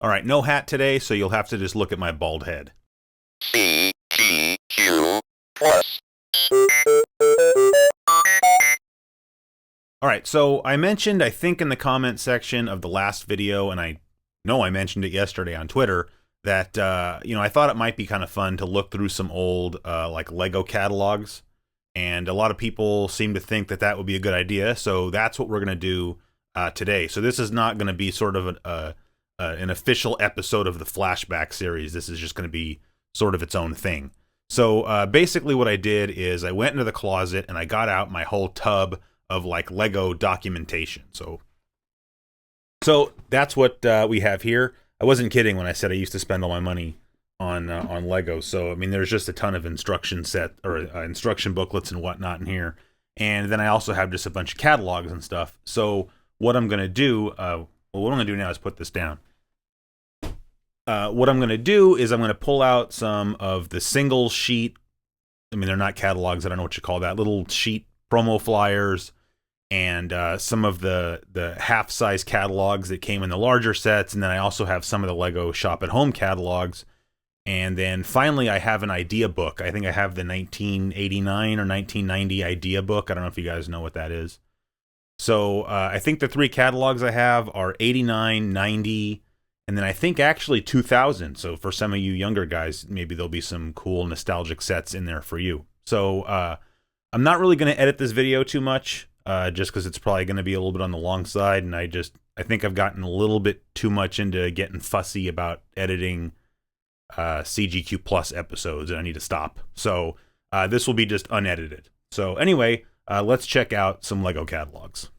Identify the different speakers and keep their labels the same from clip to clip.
Speaker 1: All right, no hat today, so you'll have to just look at my bald head.
Speaker 2: CGQ Plus.
Speaker 1: All right, so I mentioned, I think in the comment section of the last video, and I know I mentioned it yesterday on Twitter, that, I thought it might be kind of fun to look through some old, like, Lego catalogs. And a lot of people seem to think that that would be a good idea, so that's what we're going to do today. So this is not going to be sort of an official episode of the Flashback series. This is just going to be sort of its own thing. So basically what I did is I went into the closet and I got out my whole tub of like Lego documentation. So that's what we have here. I wasn't kidding when I said I used to spend all my money on Lego. So I mean, there's just a ton of instruction booklets and whatnot in here. And then I also have just a bunch of catalogs and stuff. So what I'm gonna do, what I'm gonna do now is put this down. What I'm gonna do is I'm gonna pull out some of the single sheet. I mean, they're not catalogs. I don't know what you call that. Little sheet promo flyers, and some of the half-size catalogs that came in the larger sets, and then I also have some of the Lego Shop at Home catalogs, and then finally I have an idea book. I think I have the 1989 or 1990 idea book. I don't know if you guys know what that is. So I think the three catalogs I have are 89, 90, and then I think actually 2000. So for some of you younger guys, maybe there'll be some cool nostalgic sets in there for you. So I'm not really going to edit this video too much. Just because it's probably going to be a little bit on the long side, and I think I've gotten a little bit too much into getting fussy about editing CGQ Plus episodes, and I need to stop. So this will be just unedited. So anyway, let's check out some Lego catalogs.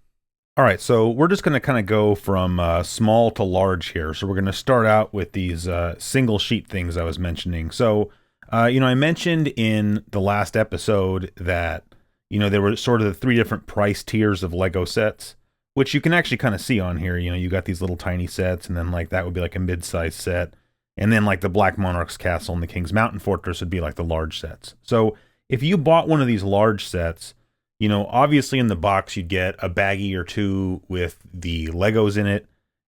Speaker 1: All right, so we're just going to kind of go from small to large here. So we're going to start out with these single sheet things I was mentioning. So, I mentioned in the last episode that there were sort of the three different price tiers of Lego sets, which you can actually kind of see on here. You got these little tiny sets, and then like that would be like a mid-sized set. And then like the Black Monarch's Castle and the King's Mountain Fortress would be like the large sets. So if you bought one of these large sets, obviously in the box you'd get a baggie or two with the Legos in it,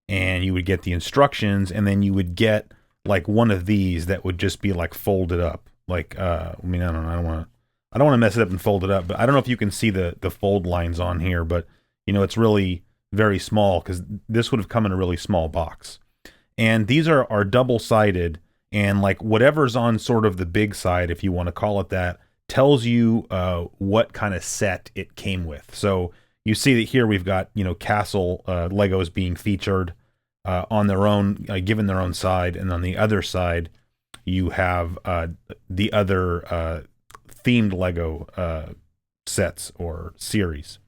Speaker 1: and you would get the instructions, and then you would get like one of these that would just be like folded up. Like, I don't know, I don't want to mess it up and fold it up, but I don't know if you can see the fold lines on here, but it's really very small because this would have come in a really small box. And these are double-sided, and like whatever's on sort of the big side, if you want to call it that, tells you what kind of set it came with. So you see that here we've got, Castle Legos being featured on their own, given their own side, and on the other side you have the other themed Lego sets or series.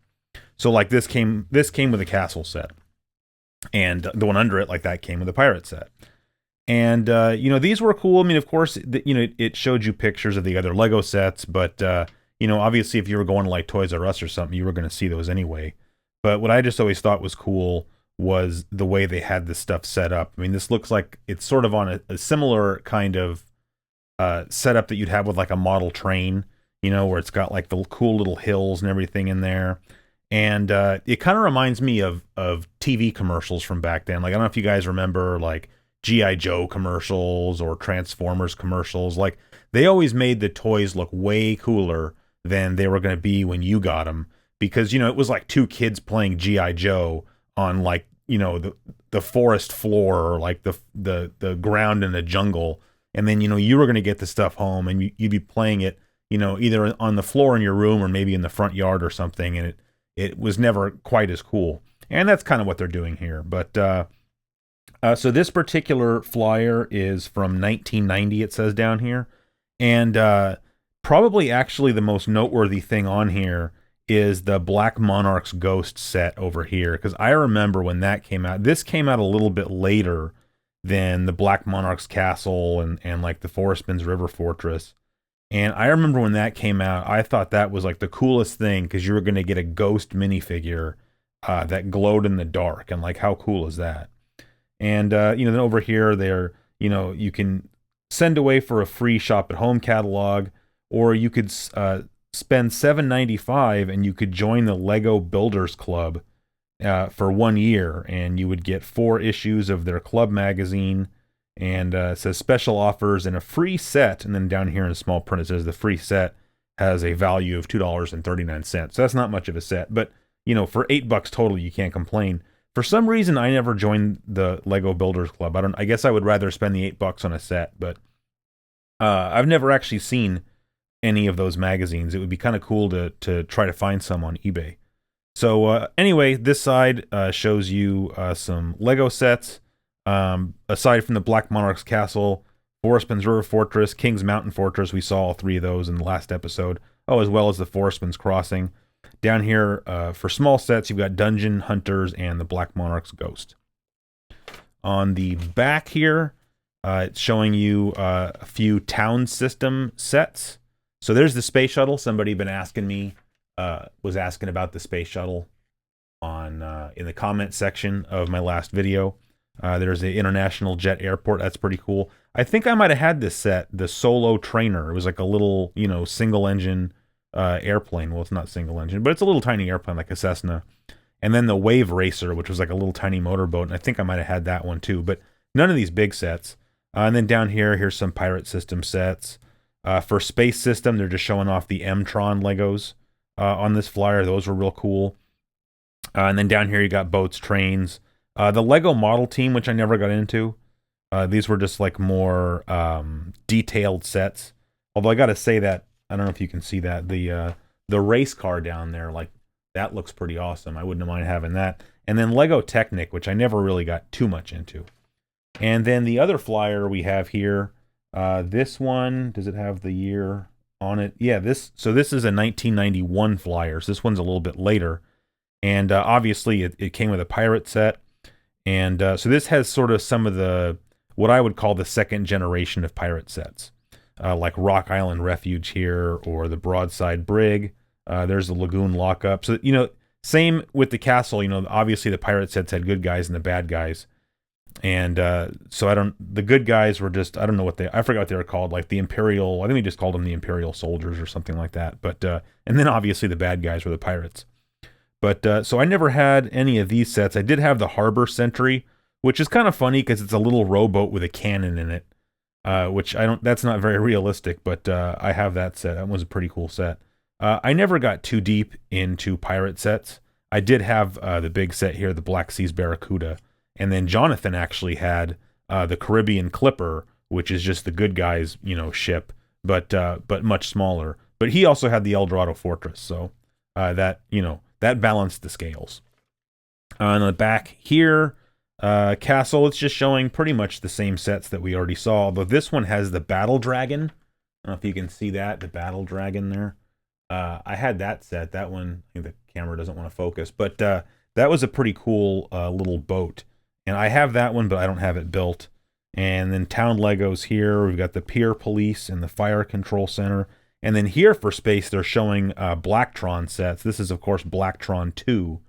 Speaker 1: So like this came with a castle set, and the one under it, like that, came with a pirate set. And these were cool. I mean, of course, it showed you pictures of the other Lego sets, but obviously if you were going to like Toys R Us or something, you were going to see those anyway. But what I just always thought was cool was the way they had this stuff set up. I mean, this looks like it's sort of on a similar kind of setup that you'd have with like a model train, where it's got like the cool little hills and everything in there. And it kind of reminds me of TV commercials from back then. Like, I don't know if you guys remember like G.I. Joe commercials or Transformers commercials. Like, they always made the toys look way cooler than they were going to be when you got them, because it was like two kids playing G.I. Joe on like the forest floor, or like the ground in the jungle. And then, you were going to get the stuff home, and you'd be playing it, either on the floor in your room or maybe in the front yard or something. And it was never quite as cool. And that's kind of what they're doing here. But so this particular flyer is from 1990, it says down here. And probably actually the most noteworthy thing on here is the Black Monarch's Ghost set over here. Because I remember when that came out. This came out a little bit later than the Black Monarch's Castle and like the Forestman's River Fortress. And I remember when that came out, I thought that was like the coolest thing, because you were going to get a ghost minifigure that glowed in the dark. And like, how cool is that? And, then over here, you can send away for a free Shop at Home catalog, or you could spend $7.95 and you could join the Lego Builders Club for 1 year, and you would get 4 issues of their club magazine. And it says special offers and a free set. And then down here in small print, it says the free set has a value of $2.39. So that's not much of a set. But, for $8 total, you can't complain. For some reason, I never joined the Lego Builders Club. I guess I would rather spend the $8 on a set. But I've never actually seen any of those magazines. It would be kind of cool to try to find some on eBay. So anyway, this side shows you some Lego sets. Aside from the Black Monarch's Castle, Forestman's River Fortress, King's Mountain Fortress, we saw all 3 of those in the last episode. Oh, as well as the Forestman's Crossing. Down here, for small sets, you've got Dungeon Hunters and the Black Monarch's Ghost. On the back here, it's showing you a few town system sets. So there's the space shuttle. Somebody been asking me, was asking about the space shuttle on in the comment section of my last video. There's the International Jet Airport. That's pretty cool. I think I might have had this set, the Solo Trainer. It was like a little, single engine airplane. Well, it's not single engine, but it's a little tiny airplane like a Cessna. And then the Wave Racer, which was like a little tiny motorboat. And I think I might have had that one too, but none of these big sets. And then down here's some Pirate System sets. For Space System, they're just showing off the M-Tron Legos on this flyer. Those were real cool. And then down here you got boats, trains. The Lego Model Team, which I never got into. These were just like more detailed sets. Although I got to say that, I don't know if you can see that, the race car down there, like that looks pretty awesome. I wouldn't mind having that. And then Lego Technic, which I never really got too much into. And then the other flyer we have here, this one, does it have the year on it? Yeah, this is a 1991 flyer. So this one's a little bit later. And obviously it came with a pirate set. And so this has sort of some of what I would call the second generation of pirate sets, like Rock Island Refuge here, or the Broadside Brig. There's the Lagoon Lockup. So, same with the castle. Obviously the pirate sets had good guys and the bad guys. And so the good guys were just, I don't know I forgot what they were called, like the Imperial, I think we just called them the Imperial Soldiers or something like that. But, and then obviously the bad guys were the pirates. But, so I never had any of these sets. I did have the Harbor Sentry, which is kind of funny because it's a little rowboat with a cannon in it, which that's not very realistic, but I have that set. That was a pretty cool set. I never got too deep into pirate sets. I did have the big set here, the Black Seas Barracuda, and then Jonathan actually had the Caribbean Clipper, which is just the good guys, ship, but much smaller. But he also had the El Dorado Fortress, so that balanced the scales. On the back here, Castle, it's just showing pretty much the same sets that we already saw, although this one has the Battle Dragon. I don't know if you can see that, the Battle Dragon there. I had that set. That one, I think the camera doesn't want to focus, but that was a pretty cool little boat. And I have that one, but I don't have it built. And then Town Legos here. We've got the Pier Police and the Fire Control Center. And then here for space, they're showing Blacktron sets. This is, of course, Blacktron 2,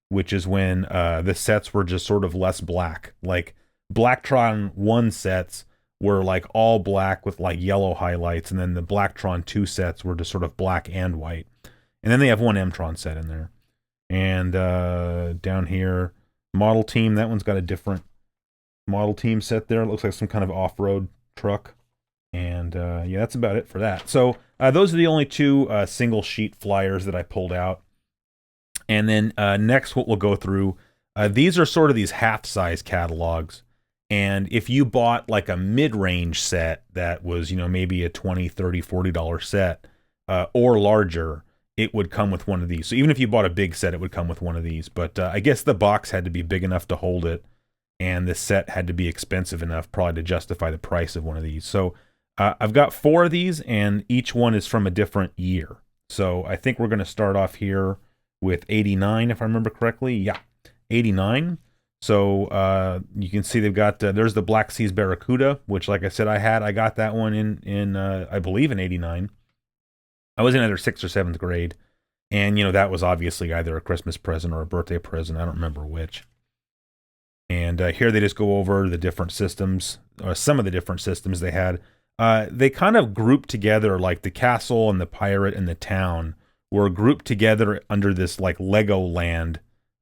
Speaker 1: which is when the sets were just sort of less black. Like, Blacktron 1 sets were like all black with like yellow highlights, and then the Blacktron 2 sets were just sort of black and white. And then they have one M-Tron set in there. And down here, Model Team. That one's got a different Model Team set there. It looks like some kind of off-road truck. And yeah, that's about it for that. So those are the only 2 single sheet flyers that I pulled out. And then next, what we'll go through, these are sort of these half-size catalogs. And if you bought like a mid-range set that was, maybe a $20, $30, $40 set or larger, it would come with one of these. So even if you bought a big set, it would come with one of these. But I guess the box had to be big enough to hold it, and the set had to be expensive enough probably to justify the price of one of these. So I've got 4 of these, and each one is from a different year. So I think we're going to start off here with 89, if I remember correctly. Yeah, 89. So you can see they've got, there's the Black Seas Barracuda, which, like I said, I got that one in I believe in 89. I was in either 6th or 7th grade. And, that was obviously either a Christmas present or a birthday present. I don't remember which. And here they just go over the different systems, or some of the different systems they had. They kind of grouped together, like the castle and the pirate and the town were grouped together under this like Legoland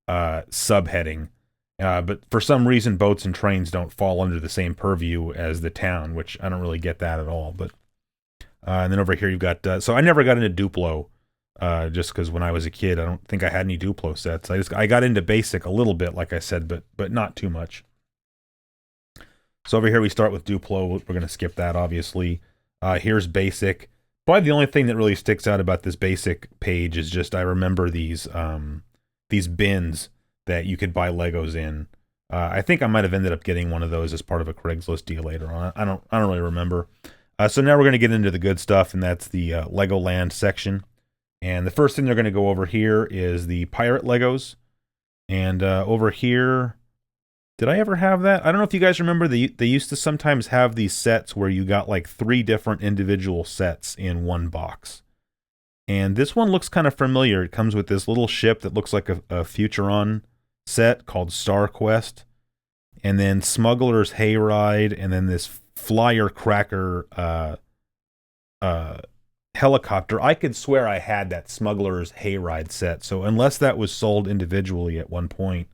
Speaker 1: subheading. But for some reason, boats and trains don't fall under the same purview as the town, which I don't really get that at all. But and then over here you've got so I never got into Duplo, just because when I was a kid, I don't think I had any Duplo sets. I got into Basic a little bit, like I said, but not too much. So over here we start with Duplo. We're going to skip that, obviously. Here's Basic. Probably the only thing that really sticks out about this Basic page is just I remember these bins that you could buy Legos in. I think I might have ended up getting one of those as part of a Craigslist deal later on. I don't really remember. So now we're going to get into the good stuff, and that's the Legoland section. And the first thing they're going to go over here is the Pirate Legos. And over here, did I ever have that? I don't know if you guys remember, they used to sometimes have these sets where you got like 3 different individual sets in one box. And this one looks kind of familiar. It comes with this little ship that looks like a Futuron set called Star Quest. And then Smuggler's Hayride, and then this Flyer Cracker helicopter. I could swear I had that Smuggler's Hayride set. So unless that was sold individually at one point,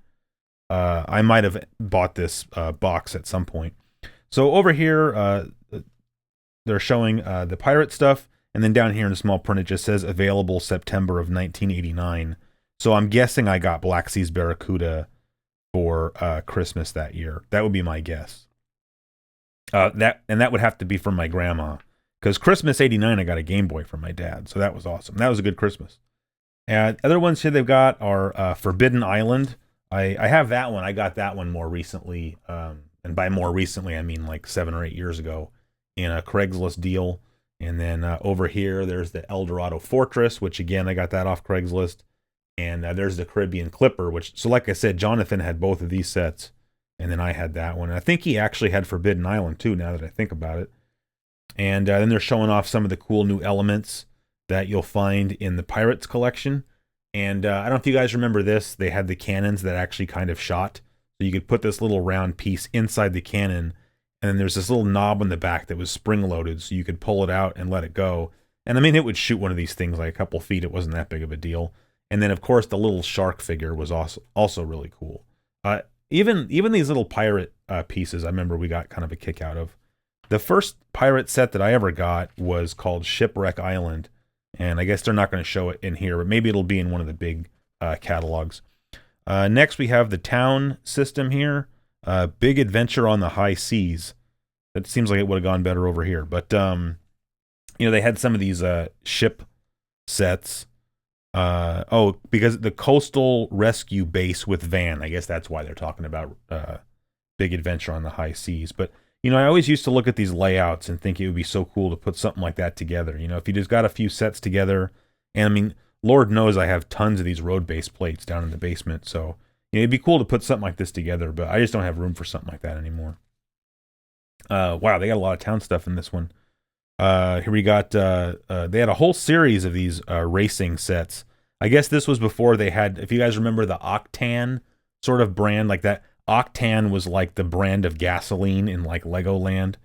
Speaker 1: I might have bought this box at some point. So over here, they're showing the pirate stuff, and then down here in the small print, it just says available September of 1989. So I'm guessing I got Black Seas Barracuda for Christmas that year. That would be my guess. That would have to be from my grandma, because Christmas '89 I got a Game Boy from my dad, so that was awesome. That was a good Christmas. And other ones here they've got are Forbidden Island. I have that one. I got that one more recently, and by more recently I mean like 7 or 8 years ago, in a Craigslist deal. And then over here there's the El Dorado Fortress, which again I got that off Craigslist. And there's the Caribbean Clipper, which, so like I said, Jonathan had both of these sets, and then I had that one. And I think he actually had Forbidden Island too, now that I think about it. And then they're showing off some of the cool new elements that you'll find in the Pirates collection. And I don't know if you guys remember this. They had the cannons that actually kind of shot. So you could put this little round piece inside the cannon, and then there's this little knob on the back that was spring-loaded, so you could pull it out and let it go. And I mean, it would shoot one of these things like a couple feet. It wasn't that big of a deal. And then, of course, the little shark figure was also really cool. Even these little pirate pieces, I remember we got kind of a kick out of. The first pirate set that I ever got was called Shipwreck Island, and I guess they're not going to show it in here, but maybe it'll be in one of the big catalogs. Next, we have the town system here, Big Adventure on the High Seas. That seems like it would have gone better over here, but they had some of these ship sets. Because the Coastal Rescue Base with van. I guess that's why they're talking about Big Adventure on the High Seas. But, I always used to look at these layouts and think it would be so cool to put something like that together. If you just got a few sets together, and I mean, Lord knows I have tons of these road-based plates down in the basement, so it'd be cool to put something like this together, but I just don't have room for something like that anymore. Wow, they got a lot of town stuff in this one. Here we got, they had a whole series of these racing sets. I guess this was before they had, if you guys remember the Octan sort of brand, like that, Octan was like the brand of gasoline in like Legoland.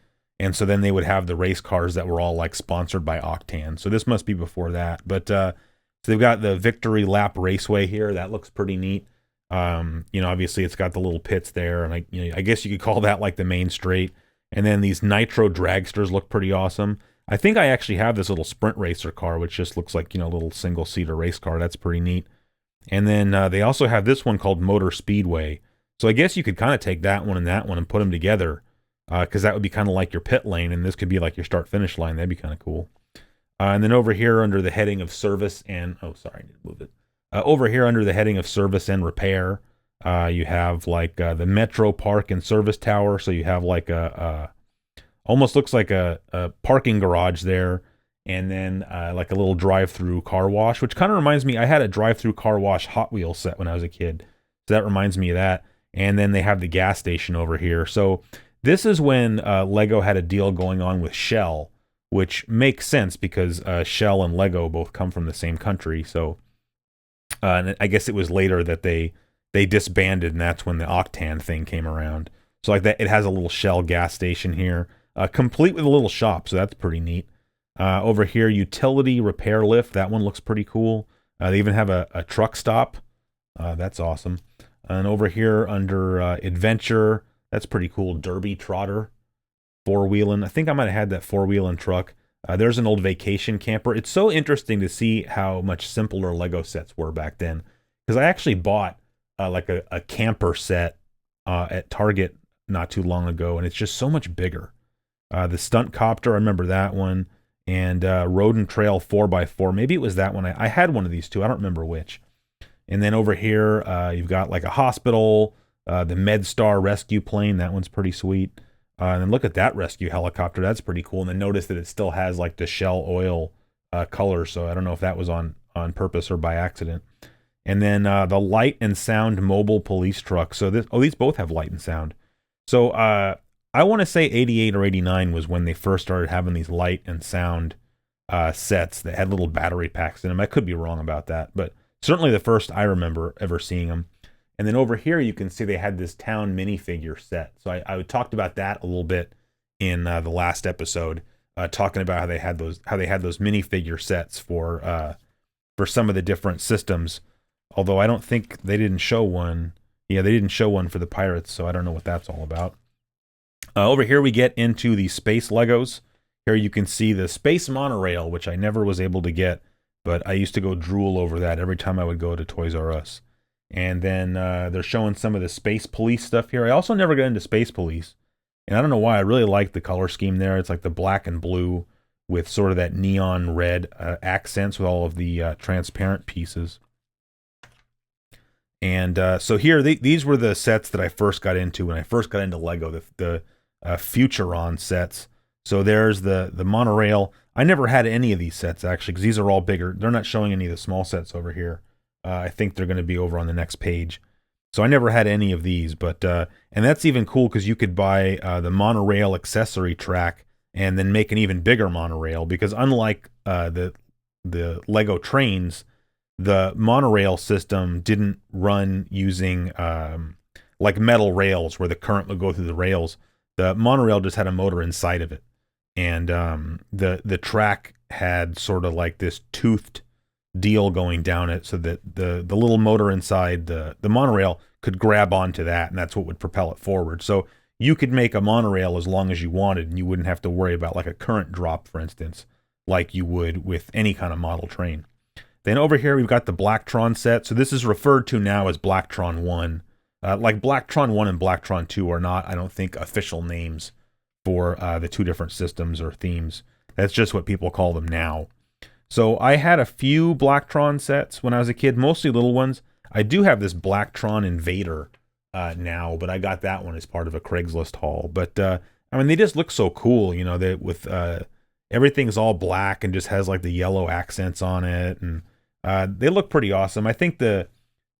Speaker 1: And so then they would have the race cars that were all like sponsored by Octan. So this must be before that. But so they've got the Victory Lap Raceway here. That looks pretty neat. Obviously it's got the little pits there, and I guess you could call that like the main straight. And then these Nitro Dragsters look pretty awesome. I think I actually have this little Sprint Racer car, which just looks like, a little single-seater race car. That's pretty neat. And then they also have this one called Motor Speedway. So I guess you could kind of take that one and put them together, because that would be kind of like your pit lane, and this could be like your start-finish line. That'd be kind of cool. And then over here under the heading of service and... Oh, sorry, I need to move it. Over here under the heading of service and repair, you have like the Metro Park and Service Tower. So you have like almost looks like a parking garage there, and then like a little drive-through car wash, which kind of reminds me, I had a drive-through car wash Hot Wheels set when I was a kid, so that reminds me of that. And then they have the gas station over here. So this is when Lego had a deal going on with Shell, which makes sense because Shell and Lego both come from the same country. So and I guess it was later that they disbanded, and that's when the Octan thing came around. So like that, it has a little Shell gas station here, complete with a little shop, so that's pretty neat. Over here, utility repair lift. That one looks pretty cool. They even have a truck stop That's awesome. And over here under adventure, that's pretty cool. Derby Trotter, four wheeling. I think I might have had that four wheeling truck. There's an old vacation camper. It's so interesting to see how much simpler Lego sets were back then. Because I actually bought like a camper set at Target not too long ago, and it's just so much bigger. The stunt copter, I remember that one, and Road and Trail 4x4. Maybe it was that one. I had one of these two. I don't remember which. And then over here, you've got like a hospital, the MedStar rescue plane. That one's pretty sweet. And then look at that rescue helicopter. That's pretty cool. And then notice that it still has like the Shell oil color. So I don't know if that was on purpose or by accident. And then the light and sound mobile police truck. So these both have light and sound. So I want to say 88 or 89 was when they first started having these light and sound sets that had little battery packs in them. I could be wrong about that, but certainly the first I remember ever seeing them. And then over here you can see they had this town minifigure set. So I talked about that a little bit in the last episode, talking about how they had those minifigure sets for some of the different systems. Although I don't think they didn't show one. Yeah, they didn't show one for the Pirates, so I don't know what that's all about. Over here we get into the space Legos. Here you can see the space monorail, which I never was able to get, but I used to go drool over that every time I would go to Toys R Us. And then they're showing some of the Space Police stuff here. I also never got into Space Police, and I don't know why. I really like the color scheme there. It's like the black and blue with sort of that neon red accents with all of the transparent pieces. And so here, these were the sets that I first got into when I first got into Lego, the Futuron sets. So there's the monorail. I never had any of these sets, actually, because these are all bigger. They're not showing any of the small sets over here. I think they're going to be over on the next page. So I never had any of these, but and that's even cool because you could buy the monorail accessory track and then make an even bigger monorail, because unlike the Lego trains, the monorail system didn't run using like metal rails where the current would go through the rails. The monorail just had a motor inside of it, and the track had sort of like this toothed deal going down it, so that the little motor inside the monorail could grab onto that, and that's what would propel it forward. So you could make a monorail as long as you wanted, and you wouldn't have to worry about like a current drop, for instance, like you would with any kind of model train. Then over here we've got the Blacktron set. So this is referred to now as Blacktron 1. Like Blacktron 1 and Blacktron 2 are not, I don't think, official names for the two different systems or themes. That's just what people call them now. So I had a few Blacktron sets when I was a kid, mostly little ones. I do have this Blacktron Invader now, but I got that one as part of a Craigslist haul. But I mean, they just look so cool, you know, they with everything's all black and just has like the yellow accents on it, and they look pretty awesome. I think the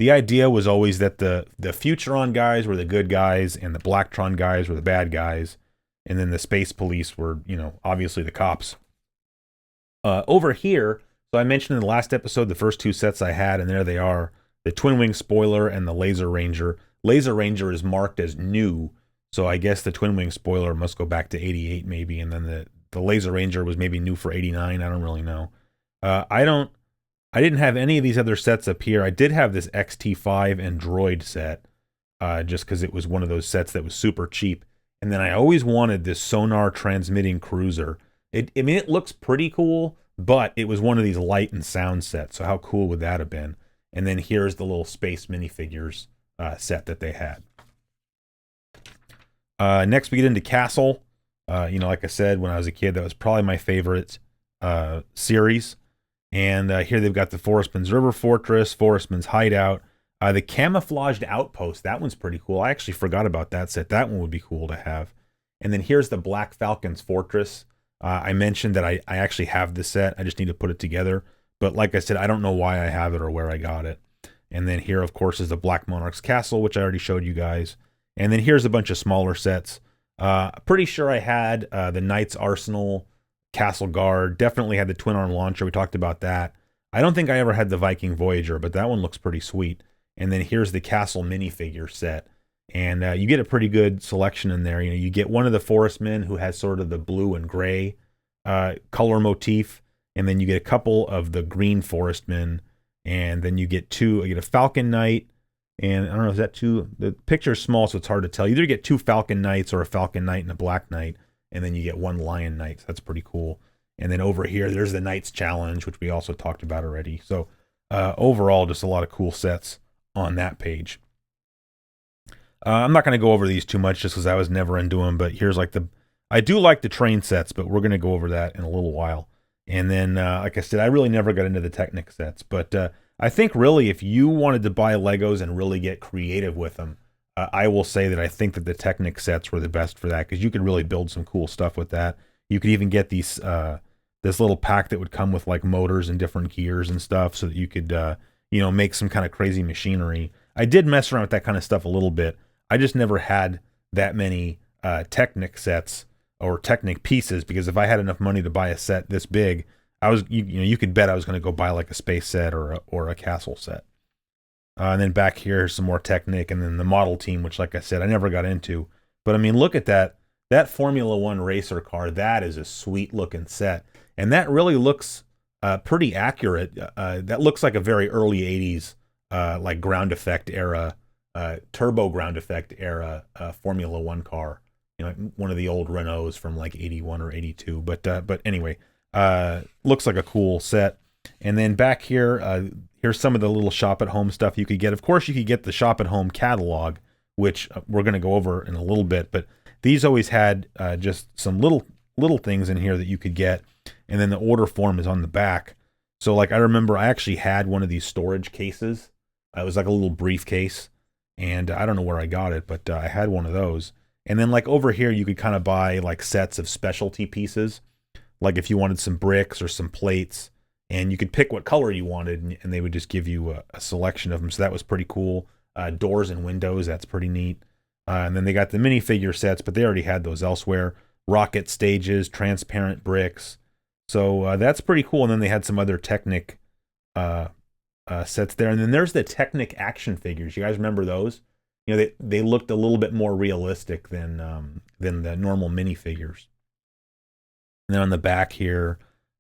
Speaker 1: idea was always that the Futuron guys were the good guys and the Blacktron guys were the bad guys, and then the Space Police were, you know, obviously the cops. Over here, so I mentioned in the last episode the first two sets I had, and there they are, the Twin Wing Spoiler and the Laser Ranger. Laser Ranger is marked as new, so I guess the Twin Wing Spoiler must go back to 88 maybe, and then the Laser Ranger was maybe new for 89, I don't really know. I didn't have any of these other sets up here. I did have this XT5 and Droid set, just because it was one of those sets that was super cheap. And then I always wanted this sonar transmitting cruiser. I mean, it looks pretty cool, but it was one of these light and sound sets. So how cool would that have been? And then here's the little space minifigures set that they had. Next, we get into Castle. You know, like I said, when I was a kid, that was probably my favorite series. And here they've got the Forestman's River Fortress, Forestman's Hideout, the Camouflaged Outpost. That one's pretty cool. I actually forgot about that set. That one would be cool to have. And then here's the Black Falcon's Fortress. I mentioned that I actually have the set. I just need to put it together. But like I said, I don't know why I have it or where I got it. And then here, of course, is the Black Monarch's Castle, which I already showed you guys. And then here's a bunch of smaller sets. Pretty sure I had the Knights Arsenal, Castle Guard, definitely had the Twin Arm Launcher. We talked about that. I don't think I ever had the Viking Voyager, but that one looks pretty sweet. And then here's the Castle minifigure set. And you get a pretty good selection in there. You know, you get one of the Forestmen who has sort of the blue and gray color motif. And then you get a couple of the green Forestmen. And then you get a Falcon Knight, and I don't know, is that two? The picture's small, so it's hard to tell. You either get 2 Falcon Knights or a Falcon Knight and a Black Knight, and then you get 1 Lion Knight. So that's pretty cool. And then over here, there's the Knights Challenge, which we also talked about already. So overall, just a lot of cool sets on that page. I'm not going to go over these too much just because I was never into them, but here's like I do like the train sets, but we're going to go over that in a little while. And then, like I said, I really never got into the Technic sets, but I think really if you wanted to buy Legos and really get creative with them, I will say that I think that the Technic sets were the best for that, because you could really build some cool stuff with that. You could even get these this little pack that would come with like motors and different gears and stuff, so that you could make some kind of crazy machinery. I did mess around with that kind of stuff a little bit. I just never had that many Technic sets or Technic pieces, because if I had enough money to buy a set this big, you could bet I was going to go buy like a space set or a castle set. And then back here, some more Technic, and then the model team, which, like I said, I never got into. But I mean, look at that Formula One racer car. That is a sweet looking set, and that really looks pretty accurate. That looks like a very early '80s, like ground effect era, turbo ground effect era Formula One car. One of the old Renaults from like '81 or '82. But anyway, looks like a cool set. And then back here, here's some of the little shop at home stuff you could get. Of course, you could get the shop at home catalog, which we're going to go over in a little bit. But these always had just some little things in here that you could get. And then the order form is on the back. So like I remember I actually had one of these storage cases. It was like a little briefcase. And I don't know where I got it, but I had one of those. And then like over here, you could kind of buy like sets of specialty pieces. Like if you wanted some bricks or some plates, and you could pick what color you wanted, and they would just give you a selection of them. So that was pretty cool. Doors and windows, that's pretty neat. And then they got the minifigure sets, but they already had those elsewhere. Rocket stages, transparent bricks. So that's pretty cool. And then they had some other Technic sets there. And then there's the Technic action figures. You guys remember those? They looked a little bit more realistic than the normal minifigures. And then on the back here,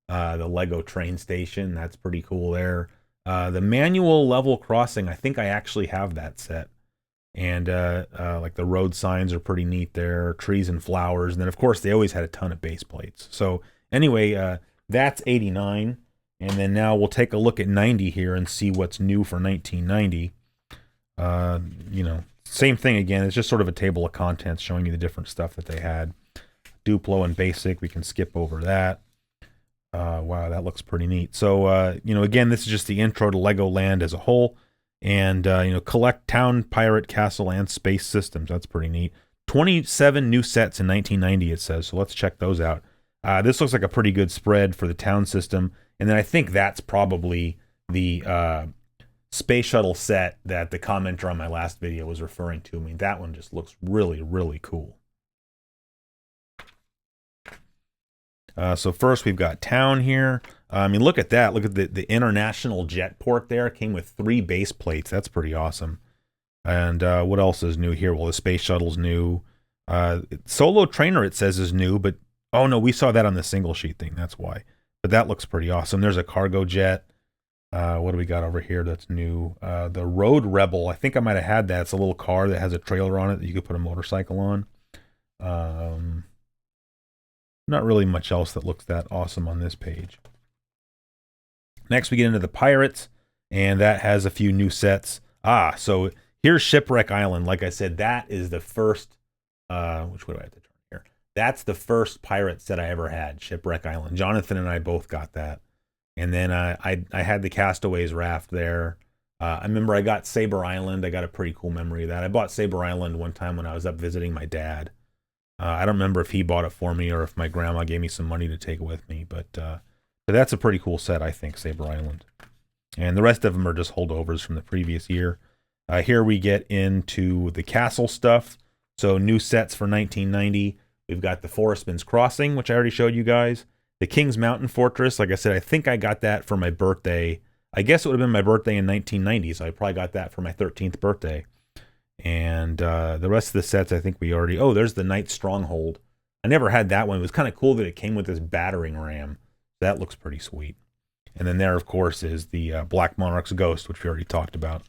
Speaker 1: the Lego train station, that's pretty cool there. The manual level crossing, I think I actually have that set. And like the road signs are pretty neat there, trees and flowers. And then of course they always had a ton of base plates. So anyway, that's 89. And then now we'll take a look at 90 here and see what's new for 1990. Same thing again. It's just sort of a table of contents showing you the different stuff that they had. Duplo and Basic, we can skip over that. Wow, that looks pretty neat. So, again, this is just the intro to Legoland as a whole. And, collect town, pirate, castle, and space systems. That's pretty neat. 27 new sets in 1990, it says. So let's check those out. This looks like a pretty good spread for the town system. And then I think that's probably the space shuttle set that the commenter on my last video was referring to. I mean, that one just looks really, really cool. So first we've got town here. I mean, look at that. Look at the international jet port there. It came with 3 base plates. That's pretty awesome. And what else is new here? Well, the space shuttle's new. Solo Trainer, it says, is new, but oh no, we saw that on the single sheet thing. That's why. But that looks pretty awesome. There's a cargo jet. What do we got over here that's new? The Road Rebel. I think I might have had that. It's a little car that has a trailer on it that you could put a motorcycle on. Not really much else that looks that awesome on this page. Next, we get into the Pirates, and that has a few new sets. So here's Shipwreck Island. Like I said, that is the first, which way do I have to turn here? That's the first pirate set I ever had, Shipwreck Island. Jonathan and I both got that. And then I had the Castaways raft there. I remember I got Saber Island. I got a pretty cool memory of that. I bought Saber Island one time when I was up visiting my dad. I don't remember if he bought it for me or if my grandma gave me some money to take with me, but that's a pretty cool set, I think, Saber Island. And the rest of them are just holdovers from the previous year. Here we get into the castle stuff. So new sets for 1990. We've got the Forestman's Crossing, which I already showed you guys. The King's Mountain Fortress, like I said, I think I got that for my birthday. I guess it would have been my birthday in 1990, so I probably got that for my 13th birthday. And the rest of the sets, I think we already... Oh, there's the Knight Stronghold. I never had that one. It was kind of cool that it came with this battering ram. That looks pretty sweet. And then there, of course, is the Black Monarch's Ghost, which we already talked about.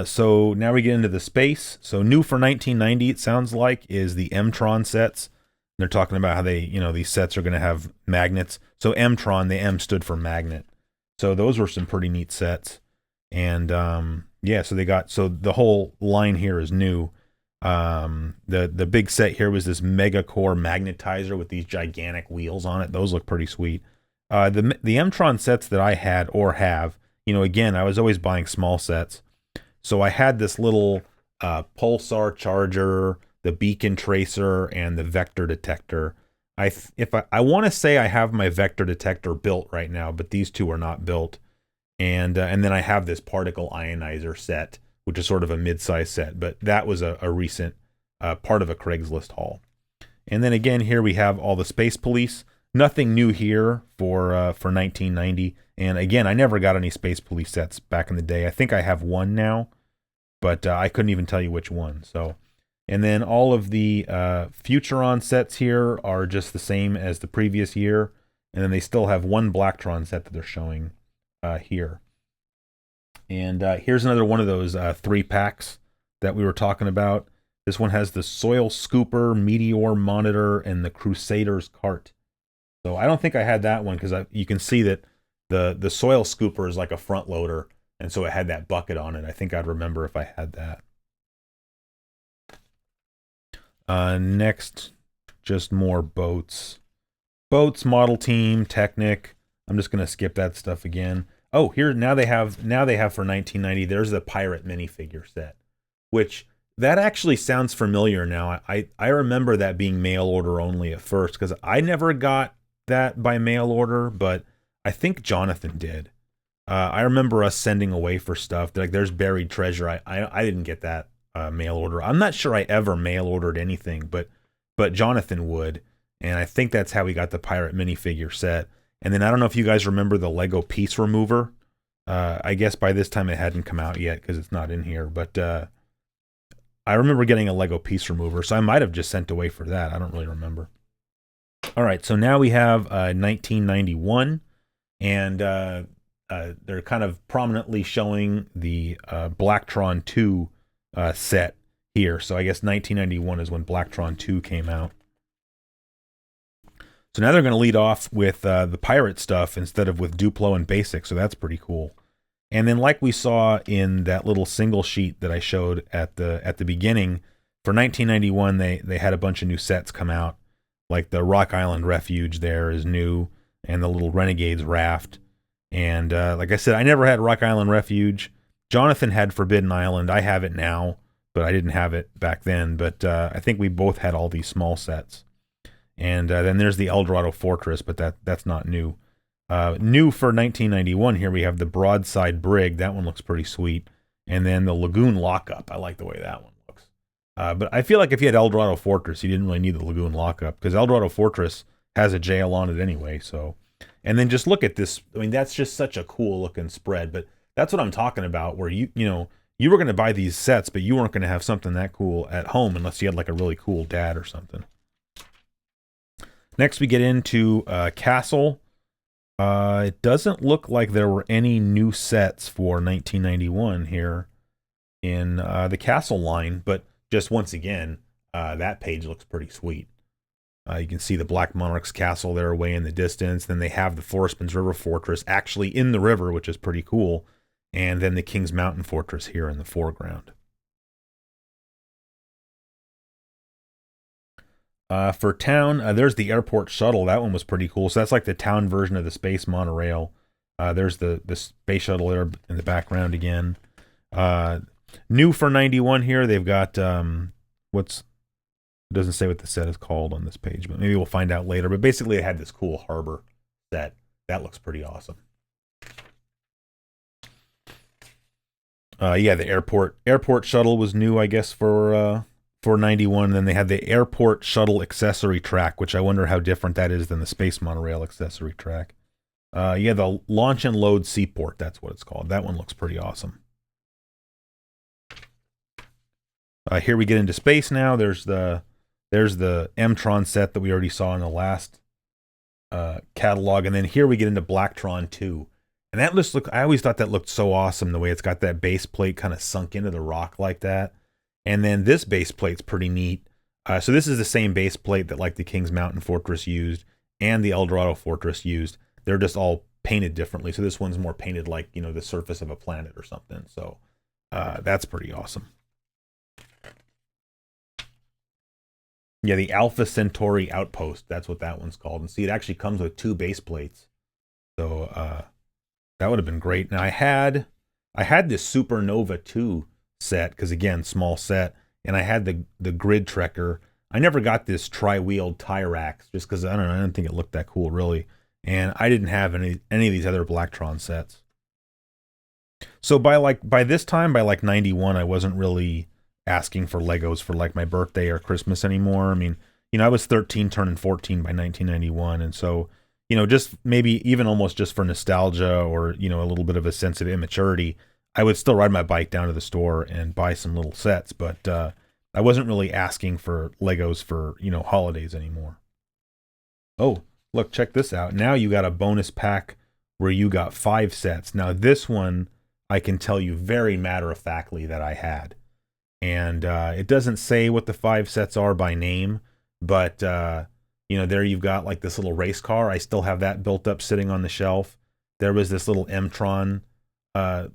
Speaker 1: So now we get into the space. So new for 1990, it sounds like, is the M-Tron sets. They're talking about how they, these sets are going to have magnets. So M-Tron, the M stood for magnet. So those were some pretty neat sets. And yeah, so the whole line here is new. The big set here was this Mega Core magnetizer with these gigantic wheels on it. Those look pretty sweet. The M-Tron sets that I had or have, again, I was always buying small sets. So I had this little pulsar charger, the beacon tracer, and the vector detector. I want to say I have my vector detector built right now, but these two are not built. And then I have this particle ionizer set, which is sort of a mid-size set, but that was a recent part of a Craigslist haul. And then again, here we have all the Space Police. Nothing new here for 1990. And again, I never got any Space Police sets back in the day. I think I have one now, but I couldn't even tell you which one. So, and then all of the Futuron sets here are just the same as the previous year. And then they still have one Blacktron set that they're showing here. And here's another one of those 3-packs that we were talking about. This one has the Soil Scooper, Meteor Monitor, and the Crusader's Cart. So I don't think I had that one because you can see that the Soil Scooper is like a front loader, and so it had that bucket on it. I think I'd remember if I had that. Next, just more boats. Boats, Model Team, Technic. I'm just going to skip that stuff again. Oh, here now they have for 1990. There's the Pirate minifigure set, which that actually sounds familiar now. I remember that being mail order only at first because I never got that by mail order, but I think Jonathan did. I remember us sending away for stuff. Like there's Buried Treasure. I didn't get that mail order. I'm not sure I ever mail ordered anything, but Jonathan would, and I think that's how we got the Pirate minifigure set. And then I don't know if you guys remember the Lego Piece Remover. I guess by this time it hadn't come out yet because it's not in here. But I remember getting a Lego Piece Remover, so I might have just sent away for that. I don't really remember. All right, so now we have 1991, and they're kind of prominently showing the Blacktron 2 set here. So I guess 1991 is when Blacktron 2 came out. So now they're going to lead off with the pirate stuff instead of with Duplo and Basic, so that's pretty cool. And then like we saw in that little single sheet that I showed at the beginning, for 1991 they had a bunch of new sets come out. Like the Rock Island Refuge there is new, and the little Renegades raft. And like I said, I never had Rock Island Refuge. Jonathan had Forbidden Island. I have it now, but I didn't have it back then. But I think we both had all these small sets. And then there's the Eldorado Fortress, but that's not new. New for 1991, here we have the Broadside Brig. That one looks pretty sweet. And then the Lagoon Lockup. I like the way that one looks. But I feel like if you had Eldorado Fortress, you didn't really need the Lagoon Lockup, because Eldorado Fortress has a jail on it anyway. So, and then just look at this. I mean, that's just such a cool looking spread. But that's what I'm talking about, where you were going to buy these sets, but you weren't going to have something that cool at home unless you had like a really cool dad or something. Next, we get into Castle. It doesn't look like there were any new sets for 1991 here in the Castle line, but just once again, that page looks pretty sweet. You can see the Black Monarch's Castle there way in the distance. Then they have the Forestman's River Fortress actually in the river, which is pretty cool. And then the King's Mountain Fortress here in the foreground. For town, there's the airport shuttle. That one was pretty cool. So that's like the town version of the space monorail. There's the space shuttle there in the background again. New for 91 here, they've got it doesn't say what the set is called on this page, but maybe we'll find out later. But basically, it had this cool harbor set. That looks pretty awesome. Yeah, the airport shuttle was new, I guess, for 91. Then they had the airport shuttle accessory track, which I wonder how different that is than the space monorail accessory track. Yeah, the launch and load seaport, that's what it's called. That one looks pretty awesome. Here we get into space now. There's the M-Tron set that we already saw in the last catalog. And then here we get into Blacktron 2. And that looks, I always thought that looked so awesome, the way it's got that base plate kind of sunk into the rock like that. And then this base plate's pretty neat. So this is the same base plate that like the Kings Mountain Fortress used and the Eldorado Fortress used. They're just all painted differently. So this one's more painted like, you know, the surface of a planet or something. So that's pretty awesome. Yeah, the Alpha Centauri Outpost. That's what that one's called. And see, it actually comes with 2 base plates. So that would have been great. Now I had this Supernova 2 set, because again, small set, and I had the Grid Trekker. I never got this tri-wheeled Tyrax just because I didn't think it looked that cool really. And I didn't have any of these other Blacktron sets. So by this time, by like 91, I wasn't really asking for Legos for like my birthday or Christmas anymore. I mean, you know, I was 13 turning 14 by 1991, and so, you know, just maybe even almost just for nostalgia or, you know, a little bit of a sense of immaturity, I would still ride my bike down to the store and buy some little sets, but I wasn't really asking for Legos for, you know, holidays anymore. Oh, look, check this out. Now you got a bonus pack where you got 5 sets. Now this one, I can tell you very matter-of-factly that I had. And it doesn't say what the 5 sets are by name, but, you know, there you've got like this little race car. I still have that built up sitting on the shelf. There was this little M-Tron, like,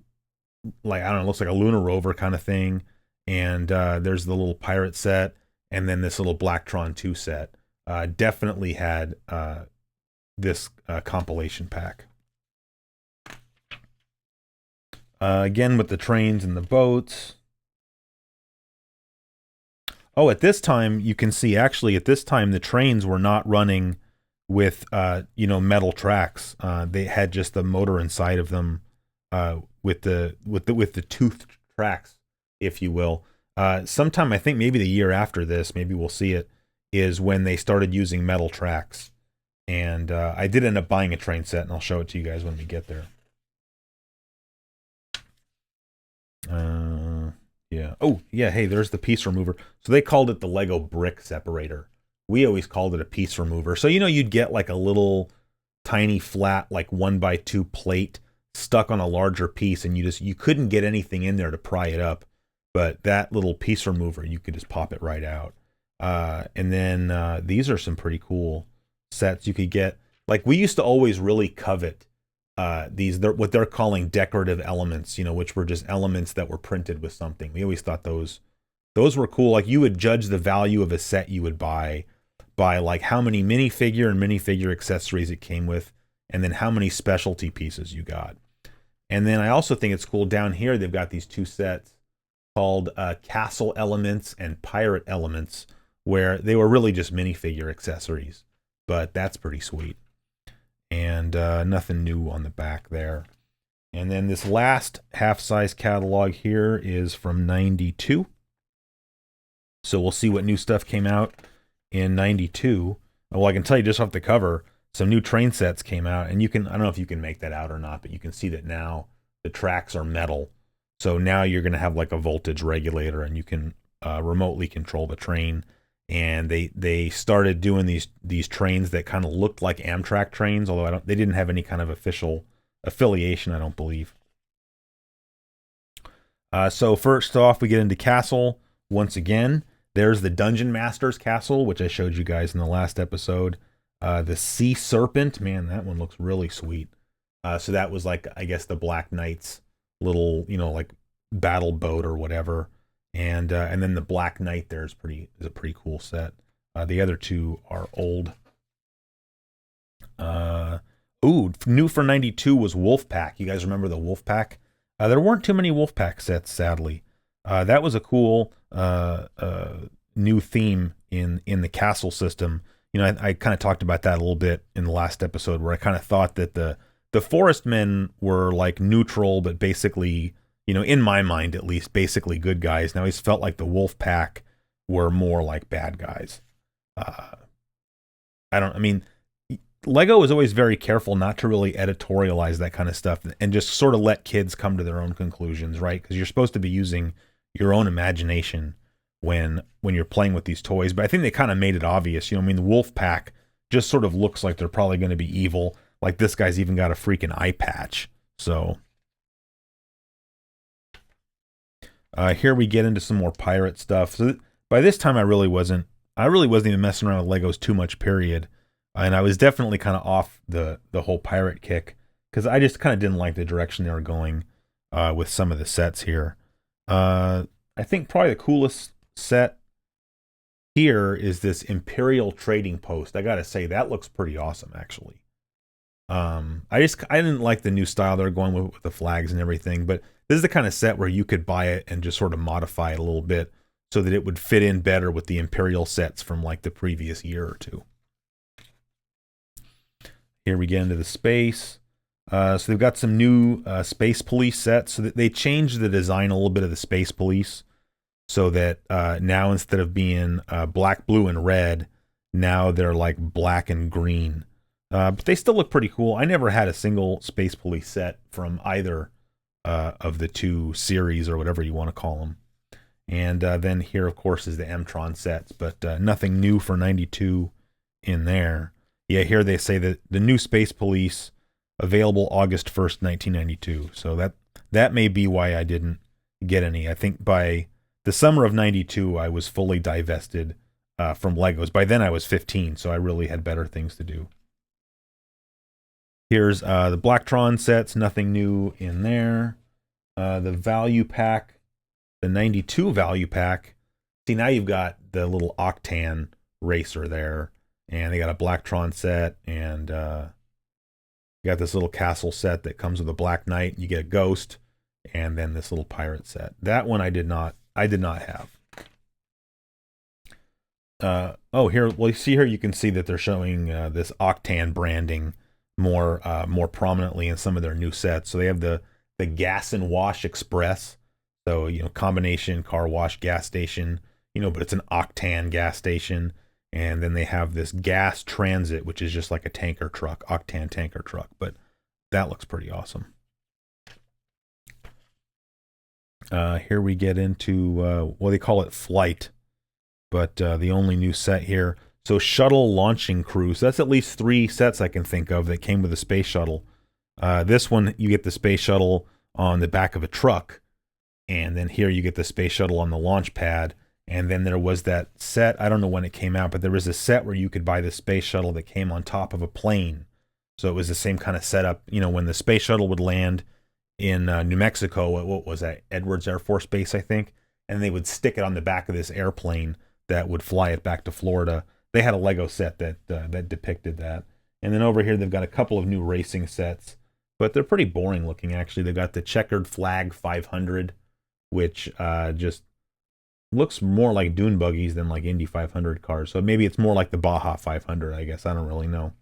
Speaker 1: I don't know, looks like a lunar rover kind of thing. And there's the little pirate set, and then this little Blacktron 2 set. Definitely had this compilation pack. Again, with the trains and the boats. Oh, at this time, you can see, actually, at this time, the trains were not running with, you know, metal tracks. They had just the motor inside of them with the toothed tracks, if you will. Sometime, I think maybe the year after this, maybe we'll see it, is when they started using metal tracks. And I did end up buying a train set, and I'll show it to you guys when we get there. Yeah. Oh, yeah, hey, there's the piece remover. So they called it the Lego brick separator. We always called it a piece remover. So, you know, you'd get like a little tiny flat, like 1x2 plate stuck on a larger piece, and you couldn't get anything in there to pry it up. But that little piece remover, you could just pop it right out. And then these are some pretty cool sets you could get. Like, we used to always really covet what they're calling decorative elements, you know, which were just elements that were printed with something. We always thought those were cool. Like, you would judge the value of a set you would buy by like how many minifigure and minifigure accessories it came with, and then how many specialty pieces you got. And then I also think it's cool down here, they've got these 2 sets called Castle Elements and Pirate Elements, where they were really just minifigure accessories. But that's pretty sweet. And nothing new on the back there. And then this last half-size catalog here is from 92. So we'll see what new stuff came out in 92. Well, I can tell you just off the cover, some new train sets came out. And you can, I don't know if you can make that out or not, but you can see that now the tracks are metal. So now you're going to have like a voltage regulator, and you can remotely control the train. And they started doing these trains that kind of looked like Amtrak trains, although they didn't have any kind of official affiliation, I don't believe. So first off, we get into Castle once again. There's the Dungeon Master's Castle, which I showed you guys in the last episode. The Sea Serpent, man, that one looks really sweet. So that was like, I guess, the Black Knight's little, you know, like battle boat or whatever. And then the Black Knight there is a pretty cool set. The other 2 are old. New for 92 was Wolfpack. You guys remember the Wolfpack? There weren't too many Wolfpack sets, sadly. That was a cool new theme in the castle system. You know, I kind of talked about that a little bit in the last episode, where I kind of thought that the Forest Men were like neutral, but basically, you know, in my mind at least, basically good guys. Now he's felt like the Wolf Pack were more like bad guys. Lego is always very careful not to really editorialize that kind of stuff and just sort of let kids come to their own conclusions, right? Because you're supposed to be using your own imagination when you're playing with these toys. But I think they kind of made it obvious. You know, I mean, the Wolf Pack just sort of looks like they're probably going to be evil. Like this guy's even got a freaking eye patch. So here we get into some more pirate stuff. So by this time I really wasn't even messing around with Legos too much, period. And I was definitely kind of off the whole pirate kick because I just kind of didn't like the direction they were going with some of the sets here. I think probably the coolest set here is this Imperial Trading Post. I gotta say, that looks pretty awesome, actually. I didn't like the new style they're going with the flags and everything, but this is the kind of set where you could buy it and just sort of modify it a little bit so that it would fit in better with the Imperial sets from like the previous year or two. Here we get into the space. So they've got some new Space Police sets. So that they changed the design a little bit of the Space Police so that now instead of being black, blue, and red, now they're like black and green. But they still look pretty cool. I never had a single Space Police set from either of the two series or whatever you want to call them. And then here, of course, is the M-Tron sets, but nothing new for 92 in there. Yeah, here they say that the new Space Police available August 1st, 1992. So that may be why I didn't get any. I think by the summer of 92, I was fully divested from Legos. By then I was 15, so I really had better things to do. Here's the Blacktron sets, nothing new in there. The value pack, the 92 value pack. See, now you've got the little Octan racer there, and they got a Blacktron set, and you got this little castle set that comes with a Black Knight. You get a Ghost, and then this little pirate set. That one I did not have. Here, well, you see here, you can see that they're showing this Octan branding more prominently in some of their new sets. So they have the Gas and Wash Express. So, combination car wash gas station, but it's an Octan gas station. And then they have this Gas Transit, which is just like a tanker truck, Octan tanker truck. But that looks pretty awesome. Here we get into, they call it Flight. But the only new set here. So Shuttle Launching Crew. So that's at least 3 sets I can think of that came with the space shuttle. This one, you get the space shuttle on the back of a truck. And then here you get the space shuttle on the launch pad. And then there was that set, I don't know when it came out, but there was a set where you could buy the space shuttle that came on top of a plane. So it was the same kind of setup. When the space shuttle would land in New Mexico, what was that? Edwards Air Force Base, I think. And they would stick it on the back of this airplane that would fly it back to Florida. They had a Lego set that depicted that. And then over here, they've got a couple of new racing sets, but they're pretty boring looking, actually. They've got the Checkered Flag 500, which just looks more like dune buggies than like Indy 500 cars. So maybe it's more like the Baja 500, I guess. I don't really know.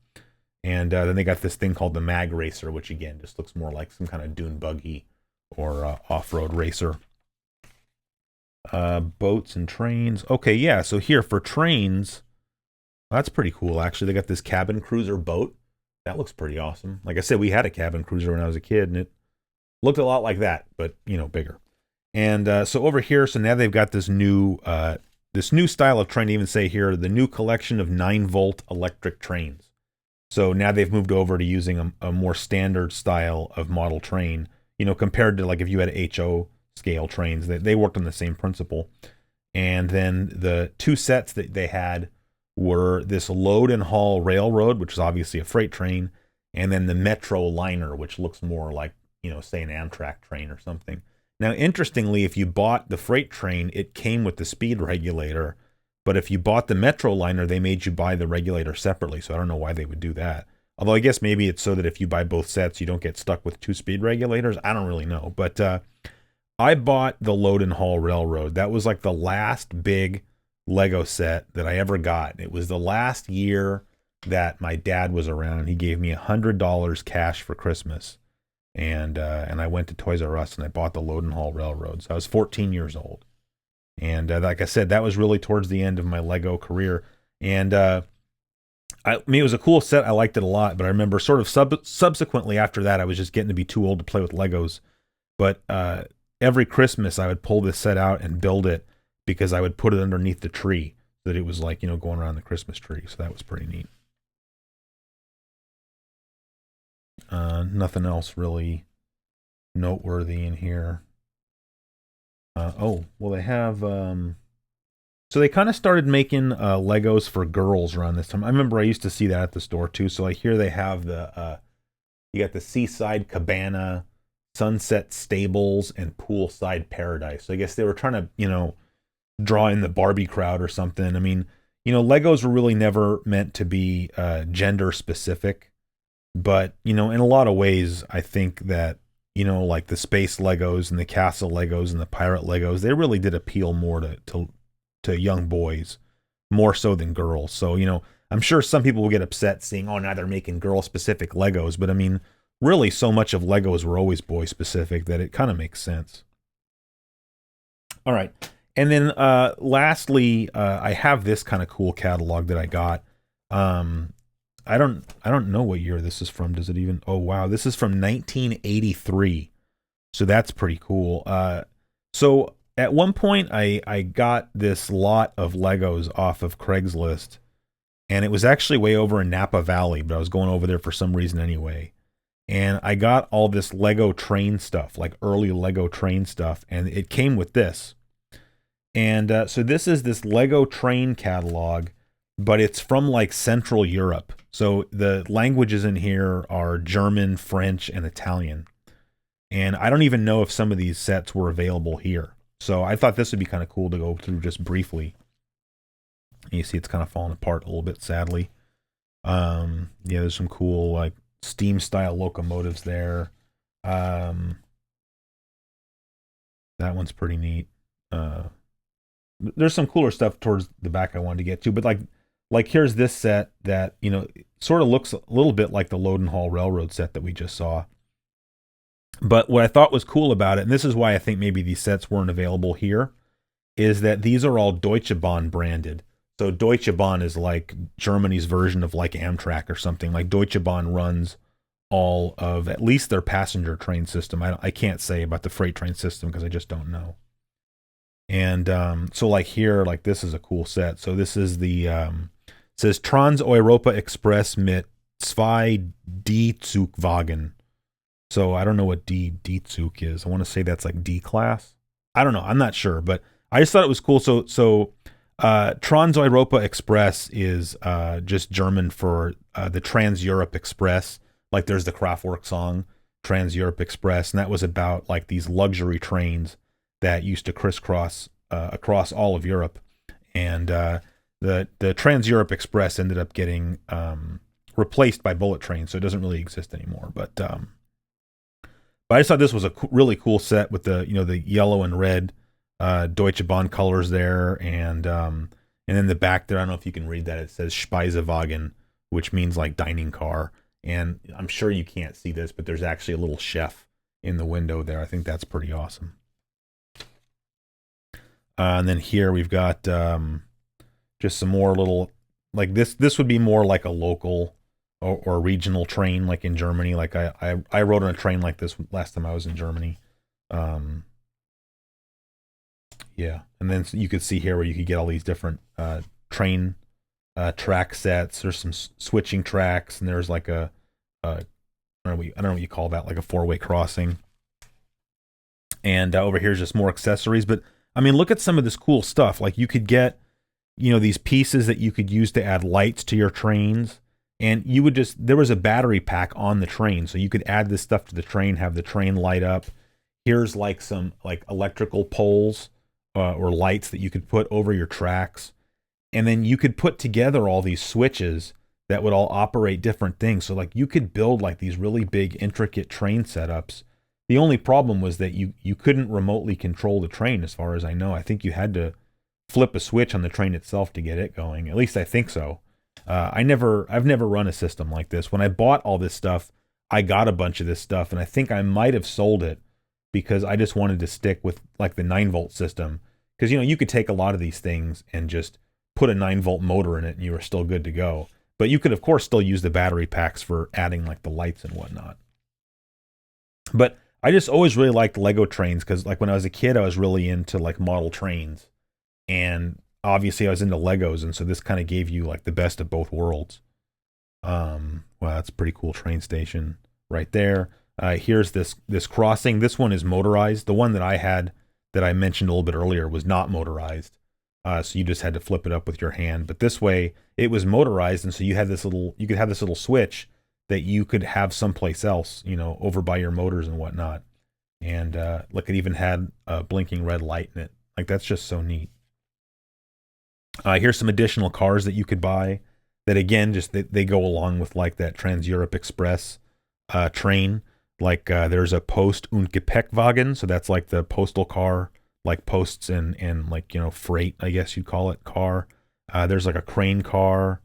Speaker 1: And then they got this thing called the Mag Racer, which again just looks more like some kind of dune buggy or off-road racer. Boats and trains. Okay, yeah, so here for trains, that's pretty cool, actually. They got this cabin cruiser boat. That looks pretty awesome. Like I said, we had a cabin cruiser when I was a kid, and it looked a lot like that, but, bigger. And so over here, so now they've got this new style of train. To even say here, the new collection of 9-volt electric trains. So now they've moved over to using a more standard style of model train, compared to like if you had HO scale trains. They worked on the same principle. And then the 2 sets that they had were this Load and Haul Railroad, which is obviously a freight train, and then the Metro Liner, which looks more like, say an Amtrak train or something. Now, interestingly, if you bought the freight train, it came with the speed regulator. But if you bought the Metro Liner, they made you buy the regulator separately. So I don't know why they would do that. Although I guess maybe it's so that if you buy both sets, you don't get stuck with 2 speed regulators. I don't really know. But I bought the Load and Haul Railroad. That was like the last big Lego set that I ever got. It was the last year that my dad was around. He gave me $100 cash for Christmas. And I went to Toys R Us and I bought the Load and Haul Railroad. So I was 14 years old. And like I said, that was really towards the end of my Lego career. And it was a cool set. I liked it a lot. But I remember sort of subsequently after that, I was just getting to be too old to play with Legos. But every Christmas, I would pull this set out and build it because I would put it underneath the tree so that it was like, going around the Christmas tree. So that was pretty neat. Nothing else really noteworthy in here. Oh, well, they have. So they kind of started making Legos for girls around this time. I remember I used to see that at the store too. So like here they have the you got the Seaside Cabana, Sunset Stables, and Poolside Paradise. So I guess they were trying to draw in the Barbie crowd or something. I mean, Legos were really never meant to be gender specific, but in a lot of ways, I think that like the space Legos and the castle Legos and the pirate Legos, they really did appeal more to young boys more so than girls. So I'm sure some people will get upset seeing, oh, now they're making girl specific Legos, but I mean, really, so much of Legos were always boy specific that it kind of makes sense. All right. And then lastly, I have this kind of cool catalog that I got. I don't know what year this is from. Does it even? Oh wow, this is from 1983. So that's pretty cool. So at one point, I got this lot of Legos off of Craigslist, and it was actually way over in Napa Valley, but I was going over there for some reason anyway. And I got all this Lego train stuff, like early Lego train stuff, and it came with this. And so this is this Lego train catalog, but it's from like Central Europe. So the languages in here are German, French, and Italian. And I don't even know if some of these sets were available here. So I thought this would be kind of cool to go through just briefly. And you see it's kind of falling apart a little bit, sadly. Yeah, there's some cool like steam style locomotives there. That one's pretty neat. There's some cooler stuff towards the back I wanted to get to, but like here's this set that sort of looks a little bit like the Lodenhall Railroad set that we just saw. But what I thought was cool about it, and this is why I think maybe these sets weren't available here, is that these are all Deutsche Bahn branded. So Deutsche Bahn is like Germany's version of like Amtrak or something. Like Deutsche Bahn runs all of at least their passenger train system. I can't say about the freight train system because I just don't know. And so like here, like this is a cool set. So this is the says Trans-Europa Express mit zwei D-Zugwagen. So I don't know what D-Zug is. I want to say that's like D class. I don't know. I'm not sure, but I just thought it was cool. So Trans-Europa Express is just German for the Trans-Europe Express. Like there's the Kraftwerk song, Trans-Europe Express, and that was about like these luxury trains that used to crisscross across all of Europe. And the Trans-Europe Express ended up getting replaced by bullet trains, so it doesn't really exist anymore. But I just thought this was a really cool set with the the yellow and red Deutsche Bahn colors there, and then the back there, I don't know if you can read that. It says Speisewagen, which means like dining car. And I'm sure you can't see this, but there's actually a little chef in the window there. I think that's pretty awesome. And then here we've got just some more little, like this would be more like a local or regional train, like in Germany. Like I rode on a train like this last time I was in Germany. Yeah, and then you could see here where you could get all these different train track sets. There's some switching tracks, and there's like I don't know what you call that, like a four-way crossing. And over here's just more accessories. But I mean, look at some of this cool stuff. Like you could get, these pieces that you could use to add lights to your trains, and you would there was a battery pack on the train, so you could add this stuff to the train, have the train light up. Here's like some like electrical poles or lights that you could put over your tracks. And then you could put together all these switches that would all operate different things. So like you could build like these really big intricate train setups. The only problem was that you couldn't remotely control the train, as far as I know. I think you had to flip a switch on the train itself to get it going. At least I think so. I've never run a system like this. When I bought all this stuff, I got a bunch of this stuff, and I think I might have sold it because I just wanted to stick with like the 9-volt system. Because you could take a lot of these things and just put a 9-volt motor in it and you were still good to go. But you could, of course, still use the battery packs for adding like the lights and whatnot. But I just always really liked Lego trains because like when I was a kid, I was really into like model trains. And obviously I was into Legos, and so this kind of gave you like the best of both worlds. Wow, that's a pretty cool train station. right there. Here's this crossing. This one is motorized. The one that I had that I mentioned a little bit earlier was not motorized. So you just had to flip it up with your hand. But this way, it was motorized, and so you could have this little switch that you could have someplace else, over by your motors and whatnot. And look, it even had a blinking red light in it. Like, that's just so neat. Here's some additional cars that you could buy that, again, just they go along with like that Trans-Europe Express train. Like there's a Post- und Gepäckwagen, so that's like the postal car, like posts and like, freight, I guess you'd call it, car. There's like a crane car,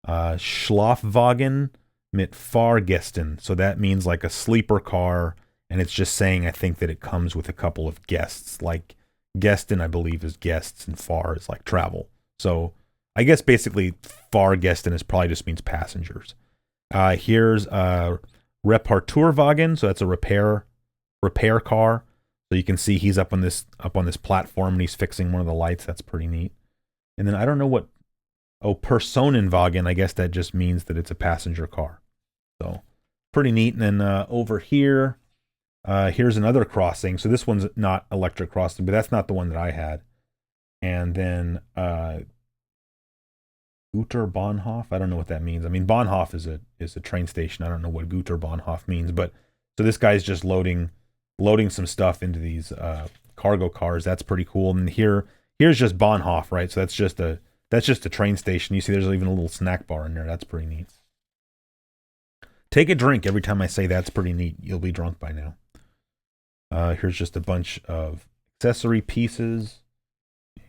Speaker 1: Schlafwagen mit Fahrgästen, so that means like a sleeper car, and it's just saying, I think, that it comes with a couple of guests. Like Gästen, I believe, is guests, and Fahr is like travel. So I guess basically Fahrgästen is probably just means passengers. Here's a Reparaturwagen, so that's a repair car. So you can see he's up on this platform and he's fixing one of the lights. That's pretty neat. And then I don't know what Personenwagen, I guess that just means that it's a passenger car. So pretty neat. And then over here, here's another crossing. So this one's not electric crossing, but that's not the one that I had. And then Güterbahnhof, I don't know what that means. I mean, Bahnhof is a train station. I don't know what Güterbahnhof means, but so this guy's just loading some stuff into these cargo cars. That's pretty cool. And here's just Bahnhof, right? So that's just a train station. You see there's even a little snack bar in there. That's pretty neat. Take a drink every time I say that's pretty neat. You'll be drunk by now. Here's just a bunch of accessory pieces.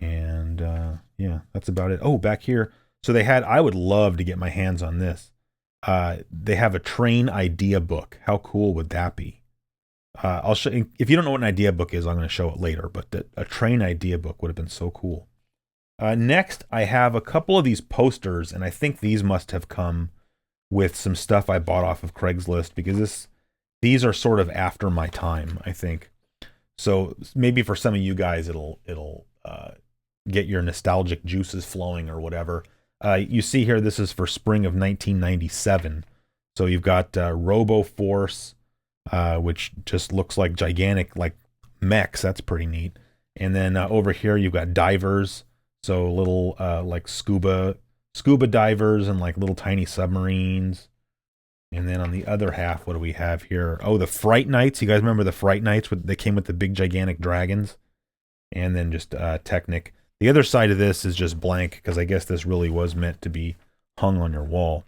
Speaker 1: And yeah, that's about it. Oh, back here. So I would love to get my hands on this. They have a train idea book. How cool would that be? I'll show you. If you don't know what an idea book is, I'm going to show it later, but a train idea book would have been so cool. Next, I have a couple of these posters, and I think these must have come with some stuff I bought off of Craigslist, because these are sort of after my time, I think. So maybe for some of you guys, it'll get your nostalgic juices flowing or whatever. You see here, this is for spring of 1997. So you've got RoboForce, which just looks like gigantic, like mechs. That's pretty neat. And then over here, you've got divers. So little like scuba divers and like little tiny submarines. And then on the other half, what do we have here? Oh, the Fright Knights. You guys remember the Fright Knights? They came with the big gigantic dragons. And then just Technic. The other side of this is just blank, because I guess this really was meant to be hung on your wall.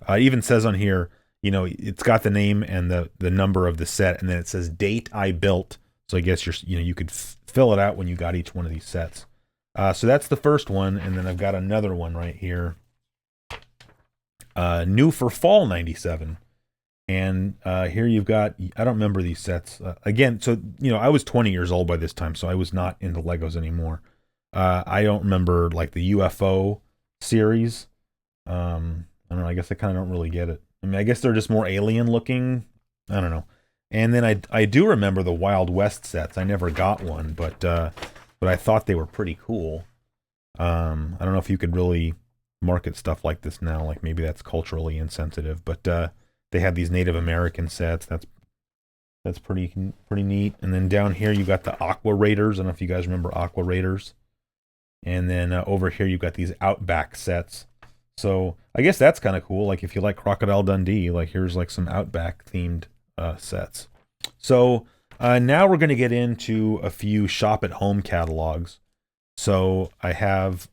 Speaker 1: It even says on here, it's got the name and the number of the set, and then it says date I built. So I guess you could fill it out when you got each one of these sets. So that's the first one, and then I've got another one right here. New for fall 97. And here you've got, I don't remember these sets. Again, so, I was 20 years old by this time, so I was not into Legos anymore. I don't remember, like, the UFO series. I don't know, I guess I kind of don't really get it. I mean, I guess they're just more alien looking. I don't know. And then I do remember the Wild West sets. I never got one, but I thought they were pretty cool. I don't know if you could really market stuff like this now. Like, maybe that's culturally insensitive, but they had these Native American sets. That's pretty neat. And then down here you got the Aqua Raiders. I don't know if you guys remember Aqua Raiders. And then over here you've got these Outback sets. So I guess that's kind of cool. Like, if you like Crocodile Dundee, like, here's like some Outback themed sets. So now we're going to get into a few shop at home catalogs. So I have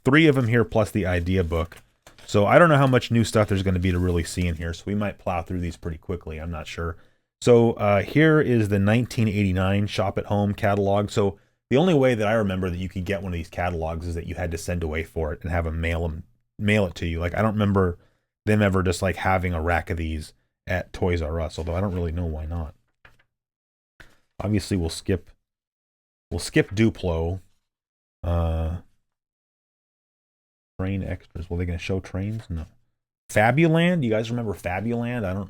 Speaker 1: 3 of them here plus the idea book. So I don't know how much new stuff there's going to be to really see in here. So we might plow through these pretty quickly. I'm not sure. So here is the 1989 shop at home catalog. So the only way that I remember that you could get one of these catalogs is that you had to send away for it and have them mail it to you. Like, I don't remember them ever just like having a rack of these at Toys R Us, although I don't really know why not. Obviously we'll skip Duplo. Train extras. Were they going to show trains? No. Fabuland? You guys remember Fabuland?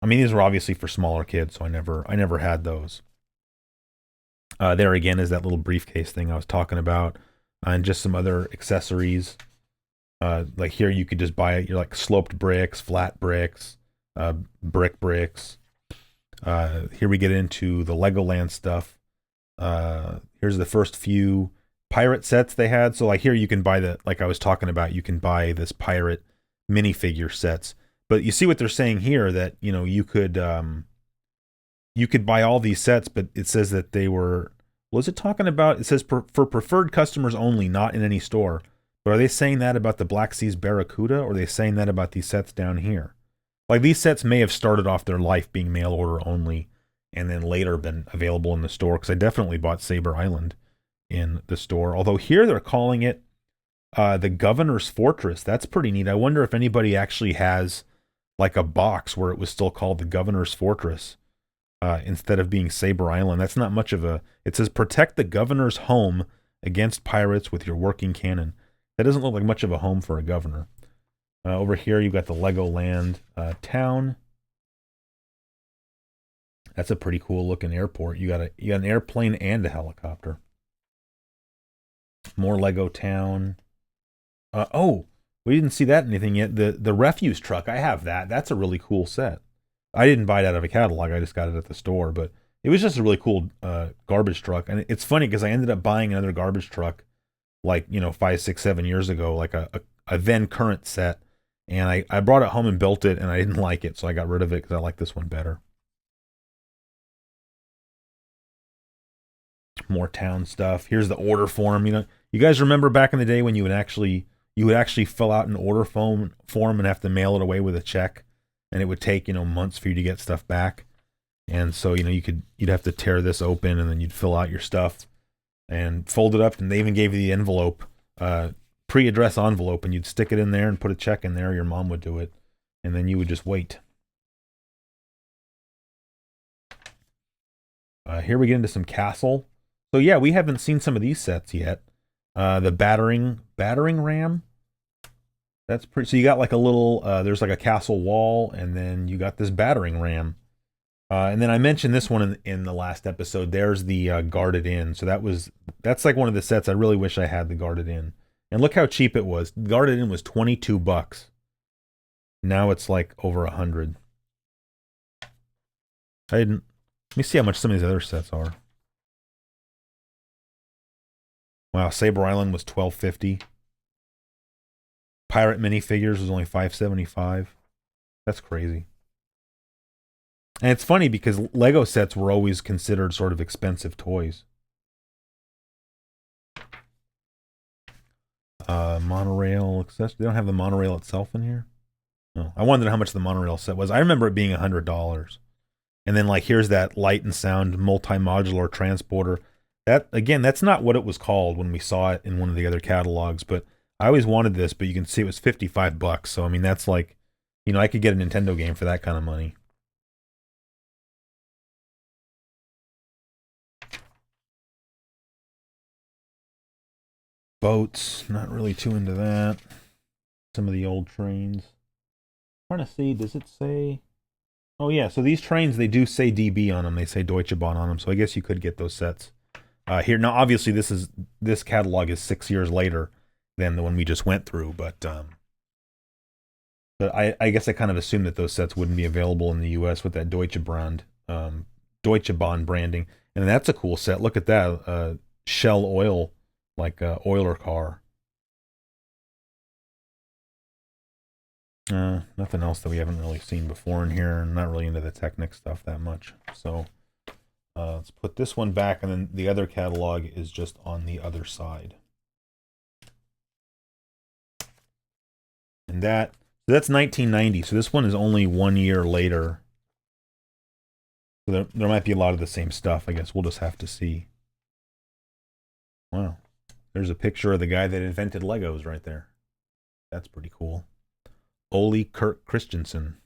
Speaker 1: I mean, these were obviously for smaller kids, so I never had those. There again is that little briefcase thing I was talking about, and just some other accessories. Like here, you could just buy it. You're like sloped bricks, flat bricks, bricks. Here we get into the Legoland stuff. Here's the first few pirate sets they had. So like here you can buy like I was talking about, you can buy this pirate minifigure sets. But you see what they're saying here, that you could buy all these sets, but it says that they were, what is it talking about? It says for preferred customers only, not in any store. But are they saying that about the Black Seas Barracuda, or are they saying that about these sets down here? Like these sets may have started off their life being mail order only, and then later been available in the store, because I definitely bought Saber Island in the store. Although here they're calling it the Governor's Fortress. That's pretty neat. I wonder if anybody actually has like a box where it was still called the Governor's Fortress instead of being Saber Island. That's not much of a... It says protect the governor's home against pirates with your working cannon. That doesn't look like much of a home for a governor. Over here you've got the Legoland town. That's a pretty cool looking airport. You got an airplane and a helicopter. More Lego town. Oh, we didn't see that anything yet. The refuse truck. I have that. That's a really cool set. I didn't buy it out of a catalog. I just got it at the store, but it was just a really cool garbage truck. And it's funny because I ended up buying another garbage truck like 5, 6, 7 years ago, like a then current set. And I brought it home and built it, and I didn't like it, so I got rid of it because I like this one better. More town stuff. Here's the order form. You guys remember back in the day when you would actually fill out an order form and have to mail it away with a check, and it would take months for you to get stuff back. And so you'd have to tear this open, and then you'd fill out your stuff and fold it up, and they even gave you the envelope, pre-address envelope, and you'd stick it in there and put a check in there. Your mom would do it, and then you would just wait. Here we get into some castle. So yeah, we haven't seen some of these sets yet. The battering ram. That's pretty. So you got like a little. There's like a castle wall, and then you got this battering ram. And then I mentioned this one in the last episode. There's the guarded inn. So that's like one of the sets I really wish I had, the guarded inn. And look how cheap it was. Guarded inn was $22. Now it's like over 100. Let me see how much some of these other sets are. Wow, Saber Island was $12.50. Pirate minifigures was only $5.75. That's crazy. And it's funny because Lego sets were always considered sort of expensive toys. Monorail accessory. They don't have the monorail itself in here. No. I wondered how much the monorail set was. I remember it being $100. And then like here's that light and sound multi-modular transporter. That again, that's not what it was called when we saw it in one of the other catalogs, but I always wanted this, but you can see it was $55. So I mean that's like, I could get a Nintendo game for that kind of money. Boats, not really too into that. Some of the old trains. I'm trying to see, does it say? Oh yeah, so these trains, they do say DB on them. They say Deutsche Bahn on them, so I guess you could get those sets. Here, now obviously this catalog is 6 years later than the one we just went through, but I guess I kind of assumed that those sets wouldn't be available in the US with that Deutsche Bahn branding. And that's a cool set. Look at that, Shell Oil, like oiler car. Nothing else that we haven't really seen before in here. I'm not really into the Technic stuff that much. So let's put this one back, and then the other catalog is just on the other side. And that's 1990. So this one is only 1 year later. So there might be a lot of the same stuff. I guess we'll just have to see. Wow. There's a picture of the guy that invented Legos right there. That's pretty cool. Ole Kirk Christensen.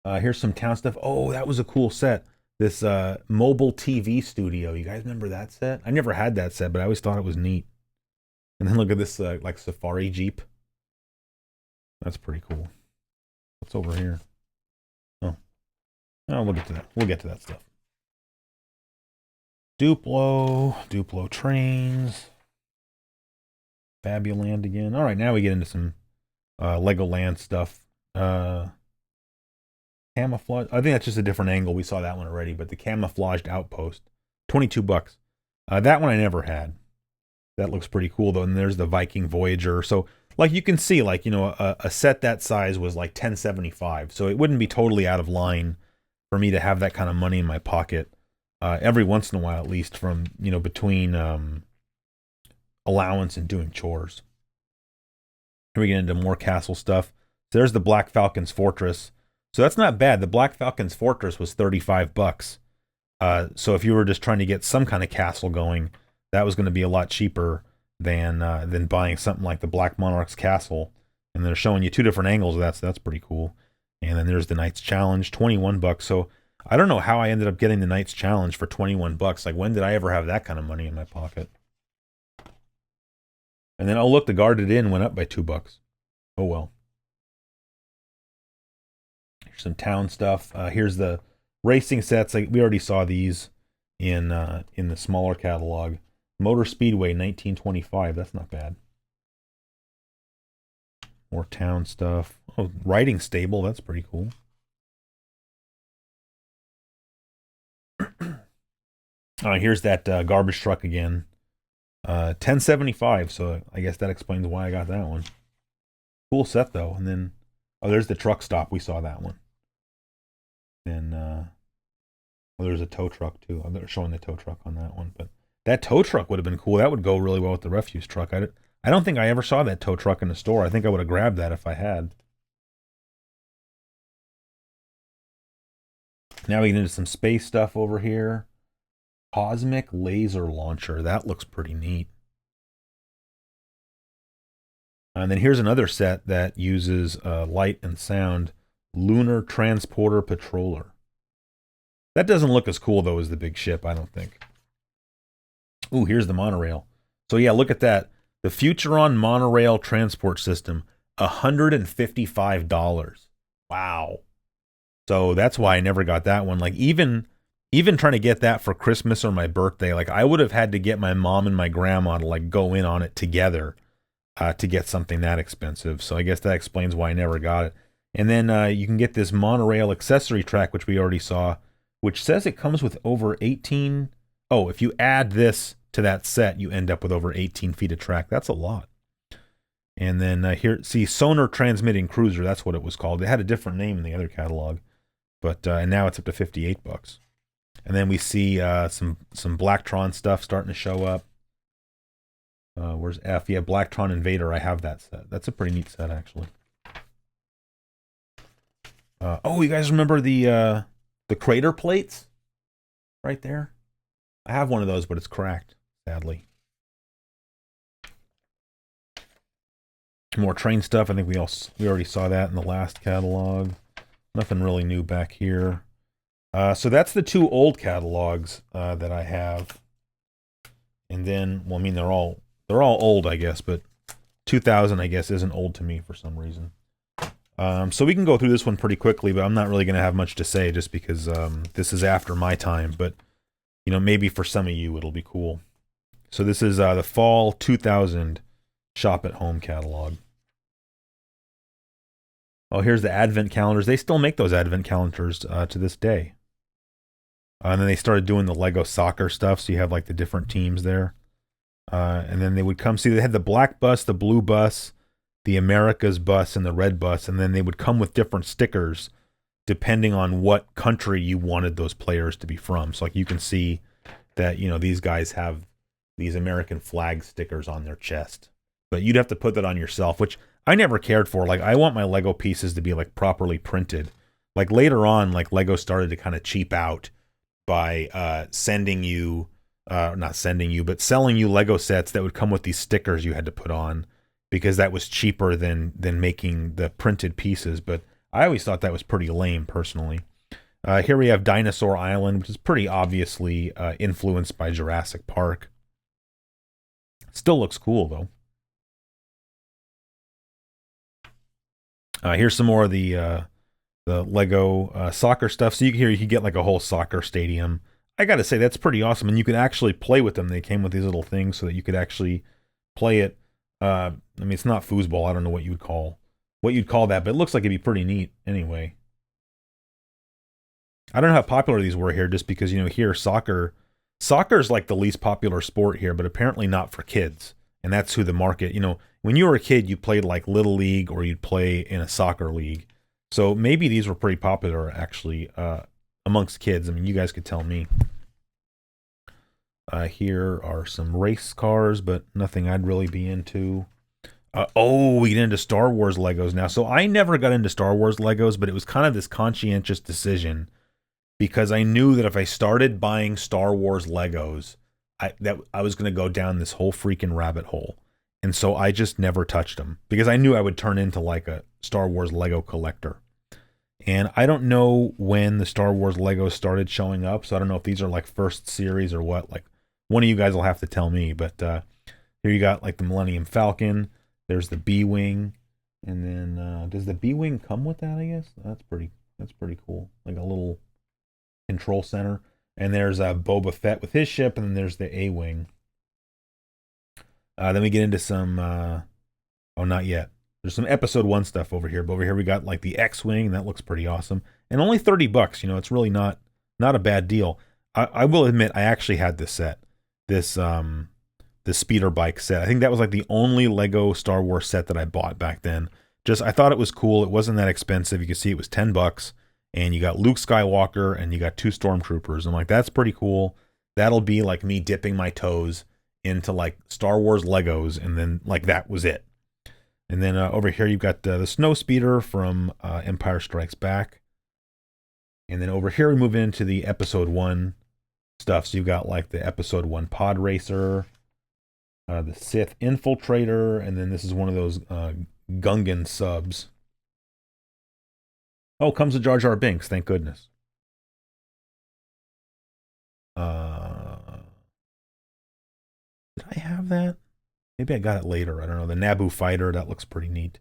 Speaker 1: Here's some town stuff. Oh, that was a cool set. This mobile TV studio. You guys remember that set? I never had that set, but I always thought it was neat. And then look at this like safari Jeep. That's pretty cool. What's over here? Oh, we'll get to that. We'll get to that stuff. Duplo trains. Fabuland again. All right, now we get into some Legoland stuff. Camouflage. I think that's just a different angle. We saw that one already, but the camouflaged outpost, $22. That one I never had. That looks pretty cool though. And there's the Viking Voyager. So like you can see, like, you know, a set that size was like $10.75. So it wouldn't be totally out of line for me to have that kind of money in my pocket every once in a while, at least, from, you know, between allowance and doing chores. Here we get into more castle stuff. So there's the Black Falcon's Fortress. So that's not bad. The Black Falcon's Fortress was $35. So if you were just trying to get some kind of castle going, that was going to be a lot cheaper than buying something like the Black Monarch's Castle. And they're showing you two different angles of that, so that's pretty cool. And then there's the Knight's Challenge, $21. So I don't know how I ended up getting the Knight's Challenge for $21. Like, when did I ever have that kind of money in my pocket? And then, oh look, the Guarded Inn went up by $2. Oh well. Here's some town stuff. Here's the racing sets. Like, we already saw these in the smaller catalog. Motor Speedway 1925. That's not bad. More town stuff. Oh, Riding Stable. That's pretty cool. Here's that garbage truck again. $10.75. So I guess that explains why I got that one. Cool set though. And then, oh, there's the truck stop. We saw that one. And oh, there's a tow truck too. They're showing the tow truck on that one, but that tow truck would have been cool. That would go really well with the refuse truck. I don't think I ever saw that tow truck in the store. I think I would have grabbed that if I had. Now we get into some space stuff over here. Cosmic Laser Launcher. That looks pretty neat. And then here's another set that uses light and sound. Lunar Transporter Patroller. That doesn't look as cool, though, as the big ship, I don't think. Ooh, here's the monorail. So yeah, look at that. The Futuron Monorail Transport System, $155. Wow. So that's why I never got that one. Like, even trying to get that for Christmas or my birthday, like, I would have had to get my mom and my grandma to, like, go in on it together to get something that expensive. So I guess that explains why I never got it. And then you can get this monorail accessory track, which we already saw, which says it comes with over 18... Oh, if you add this to that set, you end up with over 18 feet of track. That's a lot. And then here, see, Sonar Transmitting Cruiser. That's what it was called. It had a different name in the other catalog, but and now it's up to $58. And then we see some Blacktron stuff starting to show up. Where's F? Yeah, Blacktron Invader. I have that set. That's a pretty neat set, actually. Oh, you guys remember the crater plates right there? I have one of those, but it's cracked, sadly. More train stuff. I think we already saw that in the last catalog. Nothing really new back here. So that's the two old catalogs that I have. And then, well, I mean, they're all old, I guess, but 2000, I guess, isn't old to me for some reason. So we can go through this one pretty quickly, but I'm not really going to have much to say just because this is after my time. But, you know, maybe for some of you it'll be cool. So this is the Fall 2000 Shop at Home catalog. Oh, here's the Advent calendars. They still make those Advent calendars to this day. And then they started doing the Lego soccer stuff, so you have like the different teams there. And then they would come see, they had the black bus, the blue bus, the America's bus, and the red bus. And then they would come with different stickers depending on what country you wanted those players to be from. So like you can see that, you know, these guys have these American flag stickers on their chest. But you'd have to put that on yourself, which I never cared for. Like, I want my Lego pieces to be like properly printed. Like later on, like Lego started to kind of cheap out by selling you Lego sets that would come with these stickers you had to put on, because that was cheaper than making the printed pieces. But I always thought that was pretty lame, personally. Here we have Dinosaur Island, which is pretty obviously influenced by Jurassic Park. Still looks cool, though. Here's some more of the Lego soccer stuff. So you can get like a whole soccer stadium. I gotta say, that's pretty awesome, and you can actually play with them. They came with these little things so that you could actually play it. I mean, it's not foosball. I don't know what you would call what you'd call that, but it looks like it'd be pretty neat anyway. I don't know how popular these were here, just because, you know, here soccer's like the least popular sport here, but apparently not for kids. And that's who the market, you know, when you were a kid, you played like Little League or you'd play in a soccer league. So maybe these were pretty popular actually amongst kids. I mean, you guys could tell me. Here are some race cars, but nothing I'd really be into. Oh, we get into Star Wars Legos now. So I never got into Star Wars Legos, but it was kind of this conscientious decision because I knew that if I started buying Star Wars Legos, I was going to go down this whole freaking rabbit hole. And so I just never touched them because I knew I would turn into like a Star Wars Lego collector. And I don't know when the Star Wars Legos started showing up, so I don't know if these are like first series or what. Like, one of you guys will have to tell me. But here you got like the Millennium Falcon. There's the B-Wing. And then does the B-Wing come with that, I guess? That's pretty cool. Like a little control center. And there's Boba Fett with his ship, and then there's the A-Wing. Then we get into some oh, not yet. There's some episode 1 stuff over here, but over here we got like the X-Wing, and that looks pretty awesome. And only $30, you know, it's really not a bad deal. I will admit I actually had this set. This speeder bike set. I think that was like the only Lego Star Wars set that I bought back then. Just I thought it was cool. It wasn't that expensive. You can see it was $10, and you got Luke Skywalker and you got 2 stormtroopers. I'm like, that's pretty cool. That'll be like me dipping my toes into like Star Wars Legos, and then like that was it. And then over here you've got the Snow Speeder from Empire Strikes Back. And then over here we move into the episode 1 stuff. So you've got like the episode 1 Pod Racer, the Sith Infiltrator, and then this is one of those Gungan subs. Oh, comes with Jar Jar Binks, thank goodness. Did I have that? Maybe I got it later. I don't know. The Naboo Fighter, that looks pretty neat.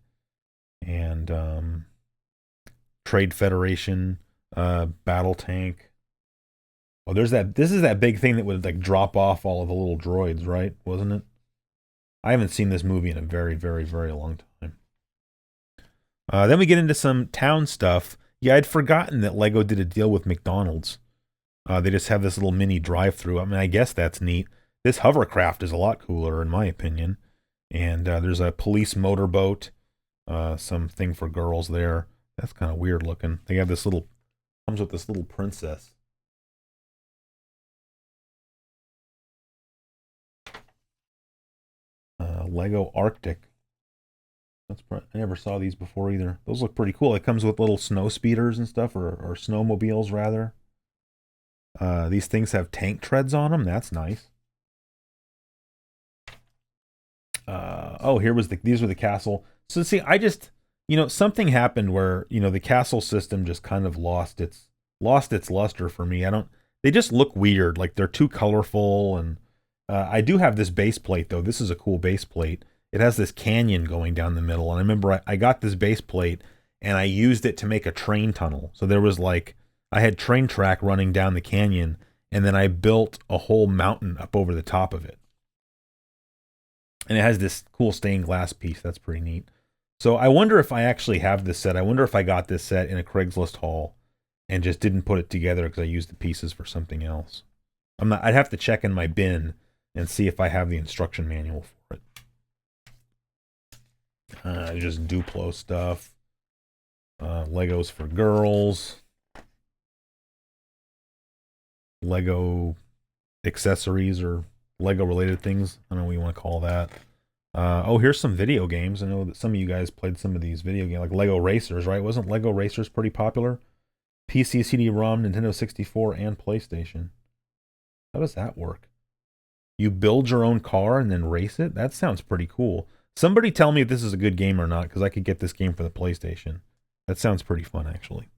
Speaker 1: And Trade Federation, Battle Tank. Oh, there's that. This is that big thing that would like drop off all of the little droids, right? Wasn't it? I haven't seen this movie in a very, very, very long time. Then we get into some town stuff. Yeah, I'd forgotten that Lego did a deal with McDonald's. They just have this little mini drive-through. I mean, I guess that's neat. This hovercraft is a lot cooler, in my opinion. And there's a police motorboat. Something for girls there. That's kind of weird looking. They have this little, comes with this little princess. Lego Arctic. I never saw these before either. Those look pretty cool. It comes with little snow speeders and stuff, or snowmobiles rather. These things have tank treads on them. That's nice. Oh, these were the castle. So see, I just, you know, something happened where, you know, the castle system just kind of lost its luster for me. They just look weird. Like they're too colorful. And I do have this base plate though. This is a cool base plate. It has this canyon going down the middle. And I remember I got this base plate and I used it to make a train tunnel. So there was like, I had train track running down the canyon, and then I built a whole mountain up over the top of it. And it has this cool stained glass piece. That's pretty neat. So I wonder if I actually have this set. I wonder if I got this set in a Craigslist haul and just didn't put it together because I used the pieces for something else. I'd have to check in my bin and see if I have the instruction manual for it. Just Duplo stuff. Legos for girls. Lego accessories or Lego related things. I don't know what you want to call that. Oh, here's some video games. I know that some of you guys played some of these video games, like Lego Racers, right? Wasn't Lego Racers pretty popular? PC, CD-ROM, Nintendo 64, and PlayStation. How does that work? You build your own car and then race it? That sounds pretty cool. Somebody tell me if this is a good game or not, because I could get this game for the PlayStation. That sounds pretty fun, actually.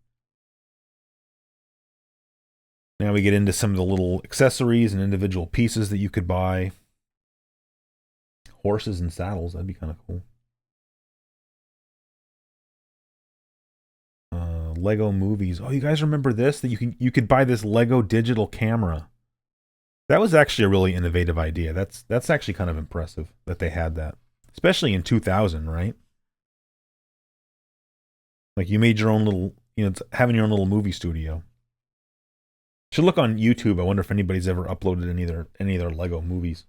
Speaker 1: Now we get into some of the little accessories and individual pieces that you could buy. Horses and saddles, that'd be kind of cool. Lego movies. Oh, you guys remember this? That you could buy this Lego digital camera. That was actually a really innovative idea. That's actually kind of impressive that they had that. Especially in 2000, right? Like you made your own little, it's having your own little movie studio. Should look on YouTube. I wonder if anybody's ever uploaded any of their Lego movies.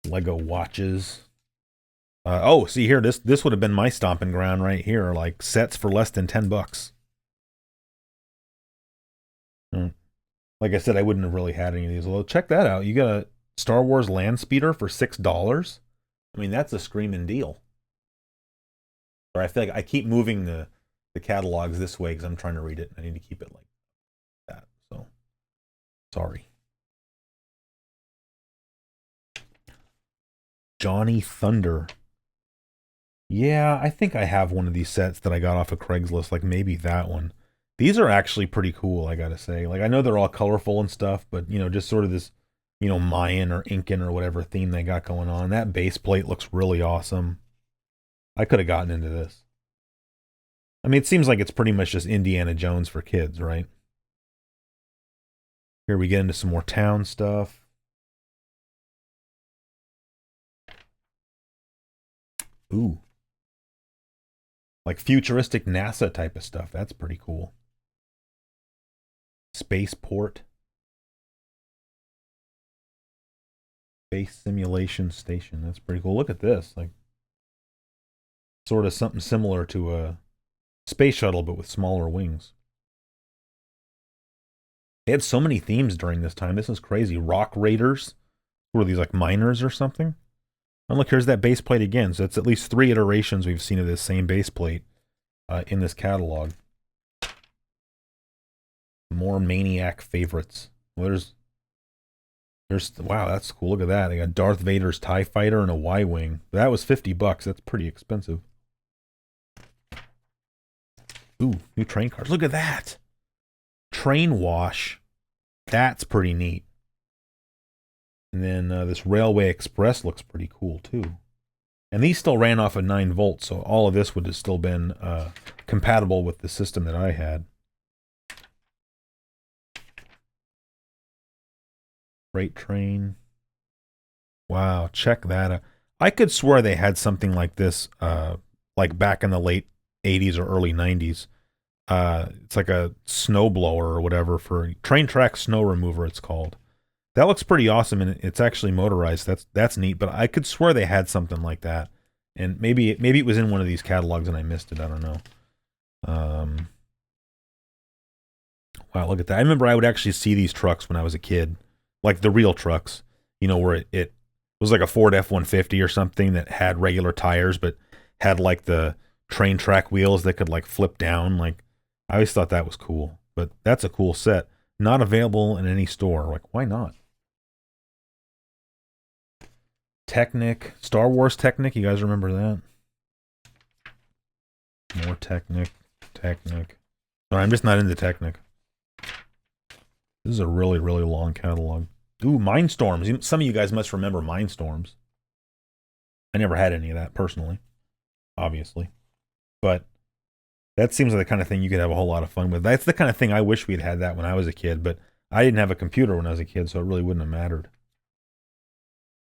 Speaker 1: Lego watches. Oh, see here, this would have been my stomping ground right here. Like sets for less than $10. Like I said, I wouldn't have really had any of these. Well, check that out. You got a Star Wars land speeder for $6. I mean, that's a screaming deal. Or I feel like I keep moving the catalogs this way because I'm trying to read it. I need to keep it like that. So, sorry. Johnny Thunder. Yeah, I think I have one of these sets that I got off of Craigslist, like maybe that one. These are actually pretty cool, I gotta say. Like, I know they're all colorful and stuff, but, just sort of this, Mayan or Incan or whatever theme they got going on. That base plate looks really awesome. I could have gotten into this. I mean, it seems like it's pretty much just Indiana Jones for kids, right? Here we get into some more town stuff. Ooh. Like futuristic NASA type of stuff. That's pretty cool. Spaceport. Space simulation station. That's pretty cool. Look at this. Like sort of something similar to a space shuttle, but with smaller wings. They had so many themes during this time. This is crazy. Rock Raiders. What are these, like miners or something? And look, here's that base plate again. So it's at least 3 iterations we've seen of this same base plate in this catalog. More Maniac favorites. Well, there's wow, that's cool. Look at that. They got Darth Vader's TIE Fighter and a Y-Wing. That was $50. That's pretty expensive. Ooh, new train cars. Look at that. Train wash. That's pretty neat. And then this Railway Express looks pretty cool too. And these still ran off of 9 volts, so all of this would have still been compatible with the system that I had. Freight train. Wow, check that out. I could swear they had something like this like back in the late 80s or early 90s. It's like a snow blower or whatever for train track snow remover, it's called. That looks pretty awesome, and it's actually motorized. That's neat, but I could swear they had something like that. And maybe it was in one of these catalogs and I missed it. I don't know. Wow, look at that. I remember I would actually see these trucks when I was a kid. Like the real trucks, where it was like a Ford F-150 or something that had regular tires, but had like the train track wheels that could like flip down. Like, I always thought that was cool, but that's a cool set. Not available in any store. Like, why not? Technic, Star Wars Technic. You guys remember that? More Technic. Sorry, I'm just not into Technic. This is a really, really long catalog. Ooh, Mindstorms. Some of you guys must remember Mindstorms. I never had any of that personally, obviously. But that seems like the kind of thing you could have a whole lot of fun with. That's the kind of thing I wish we'd had that when I was a kid, but I didn't have a computer when I was a kid, so it really wouldn't have mattered.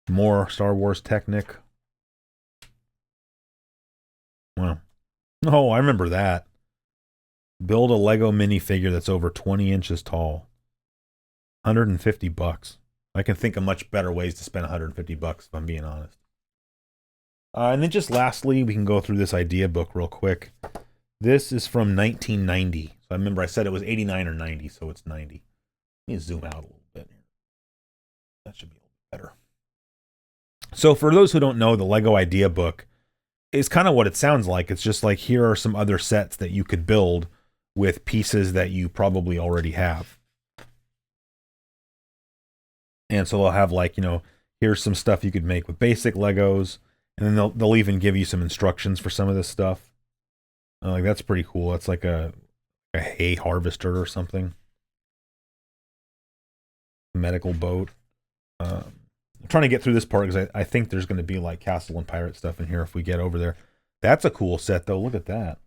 Speaker 1: More Star Wars Technic. Wow. Oh, I remember that. Build a Lego minifigure that's over 20 inches tall. $150. I can think of much better ways to spend $150 if I'm being honest. And then just lastly, we can go through this idea book real quick. This is from 1990. So I remember I said it was 89 or 90, so it's 90. Let me zoom out a little bit here. That should be a little better. So for those who don't know, the Lego idea book is kind of what it sounds like. It's just like, here are some other sets that you could build with pieces that you probably already have. And so they'll have like, here's some stuff you could make with basic Legos. And then they'll even give you some instructions for some of this stuff. Like, that's pretty cool. It's like a hay harvester or something. Medical boat. I'm trying to get through this part because I think there's going to be like castle and pirate stuff in here if we get over there. That's a cool set though. Look at that.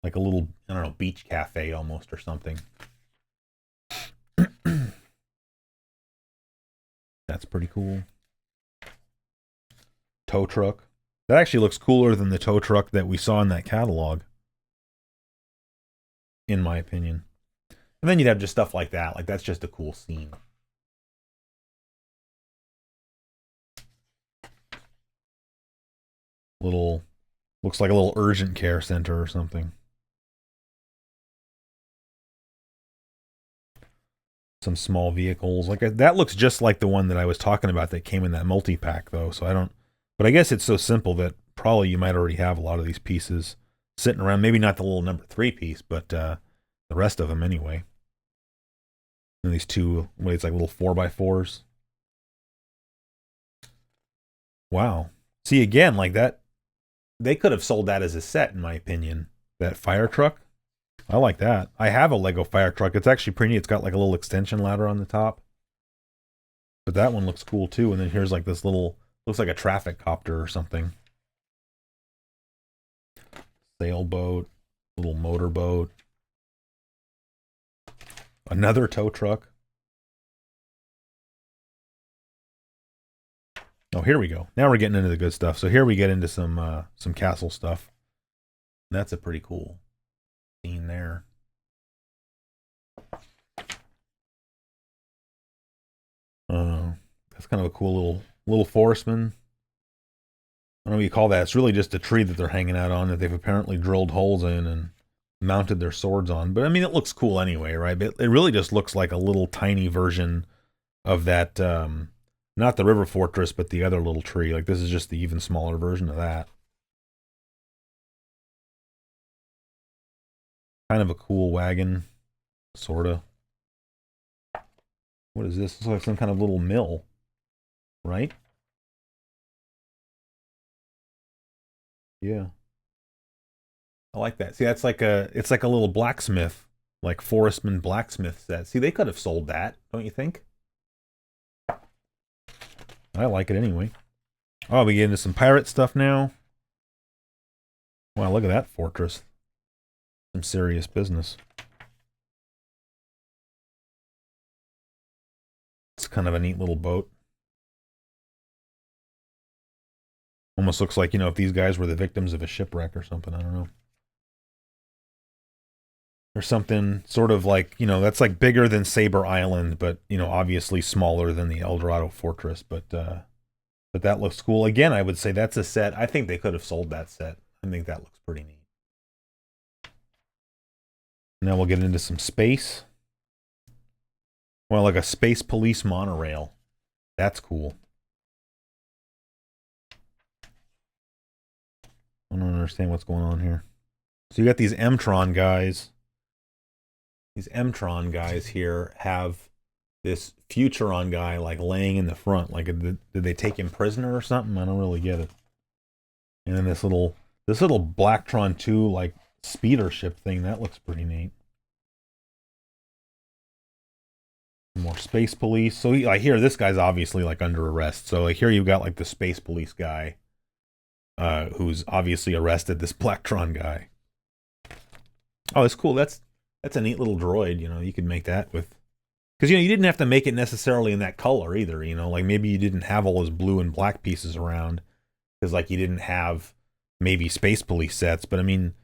Speaker 1: Like a little, I don't know, beach cafe almost or something. That's pretty cool. Tow truck. That actually looks cooler than the tow truck that we saw in that catalog, in my opinion. And then you'd have just stuff like that. Like, that's just a cool scene. Little, looks like a little urgent care center or something. Some small vehicles. Like, that looks just like the one that I was talking about that came in that multi-pack, though. So I don't... But I guess it's so simple that probably you might already have a lot of these pieces sitting around. Maybe not the little number 3 piece, but the rest of them anyway. And these two, what, it's like little 4x4s. Wow. See, again, like that, they could have sold that as a set, in my opinion. That fire truck. I like that. I have a Lego fire truck. It's actually pretty neat. It's got like a little extension ladder on the top. But that one looks cool too. And then here's like this little, looks like a traffic copter or something. Sailboat, little motorboat. Another tow truck. Oh, here we go. Now we're getting into the good stuff. So here we get into some castle stuff. That's a pretty cool scene there. That's kind of a cool little forestman. I don't know what you call that. It's really just a tree that they're hanging out on that they've apparently drilled holes in and mounted their swords on. But I mean, it looks cool anyway, right? But it really just looks like a little tiny version of that, not the river fortress, but the other little tree. Like, this is just the even smaller version of that. Kind of a cool wagon, sorta. What is this? It's like some kind of little mill, right? Yeah. I like that. See, that's like it's like a little blacksmith, like Forestman blacksmith set. See, they could have sold that, don't you think? I like it anyway. Oh, we get into some pirate stuff now. Wow, look at that fortress. Some serious business. It's kind of a neat little boat. Almost looks like, you know, if these guys were the victims of a shipwreck or something, I don't know. Or something sort of like, you know, that's like bigger than Saber Island, but, you know, obviously smaller than the El Dorado Fortress. But that looks cool. Again, I would say that's a set. I think they could have sold that set. I think that looks pretty neat. Now we'll get into some space. Well, like a space police monorail. That's cool. I don't understand what's going on here. So you got these Mtron guys. These Mtron guys here have this Futuron guy like laying in the front. Like, did they take him prisoner or something? I don't really get it. And then this little Blacktron 2 like speeder ship thing, that looks pretty neat. More space police. So I hear this guy's obviously like under arrest. So like here you've got like the space police guy, who's obviously arrested this Blacktron guy. Oh, that's cool. That's a neat little droid. You know, you could make that with, because you know you didn't have to make it necessarily in that color either. You know, like maybe you didn't have all those blue and black pieces around because like you didn't have maybe space police sets. But I mean,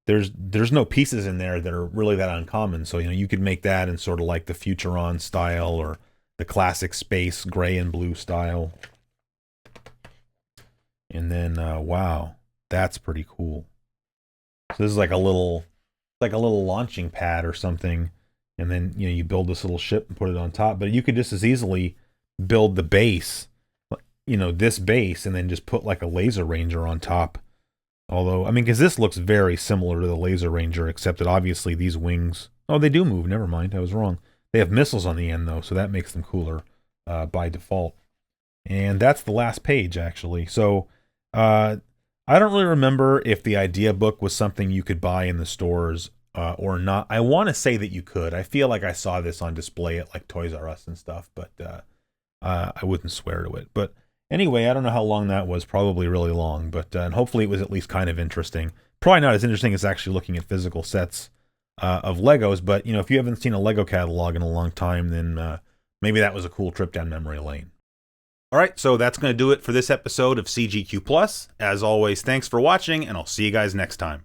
Speaker 1: there's no pieces in there that are really that uncommon. So, you know, you could make that in sort of like the Futuron style or the classic space gray and blue style. And then, wow, that's pretty cool. So this is like a little launching pad or something. And then, you know, you build this little ship and put it on top. But you could just as easily build the base, you know, this base, and then just put like a laser ranger on top. Although, I mean, because this looks very similar to the Laser Ranger, except that obviously these wings... Oh, they do move. Never mind. I was wrong. They have missiles on the end, though, so that makes them cooler by default. And that's the last page, actually. So, I don't really remember if the idea book was something you could buy in the stores or not. I want to say that you could. I feel like I saw this on display at, like, Toys R Us and stuff, but I wouldn't swear to it. But... anyway, I don't know how long that was. Probably really long, but and hopefully it was at least kind of interesting. Probably not as interesting as actually looking at physical sets of Legos, but you know, if you haven't seen a Lego catalog in a long time, then maybe that was a cool trip down memory lane. All right, so that's going to do it for this episode of CGQ Plus. As always, thanks for watching, and I'll see you guys next time.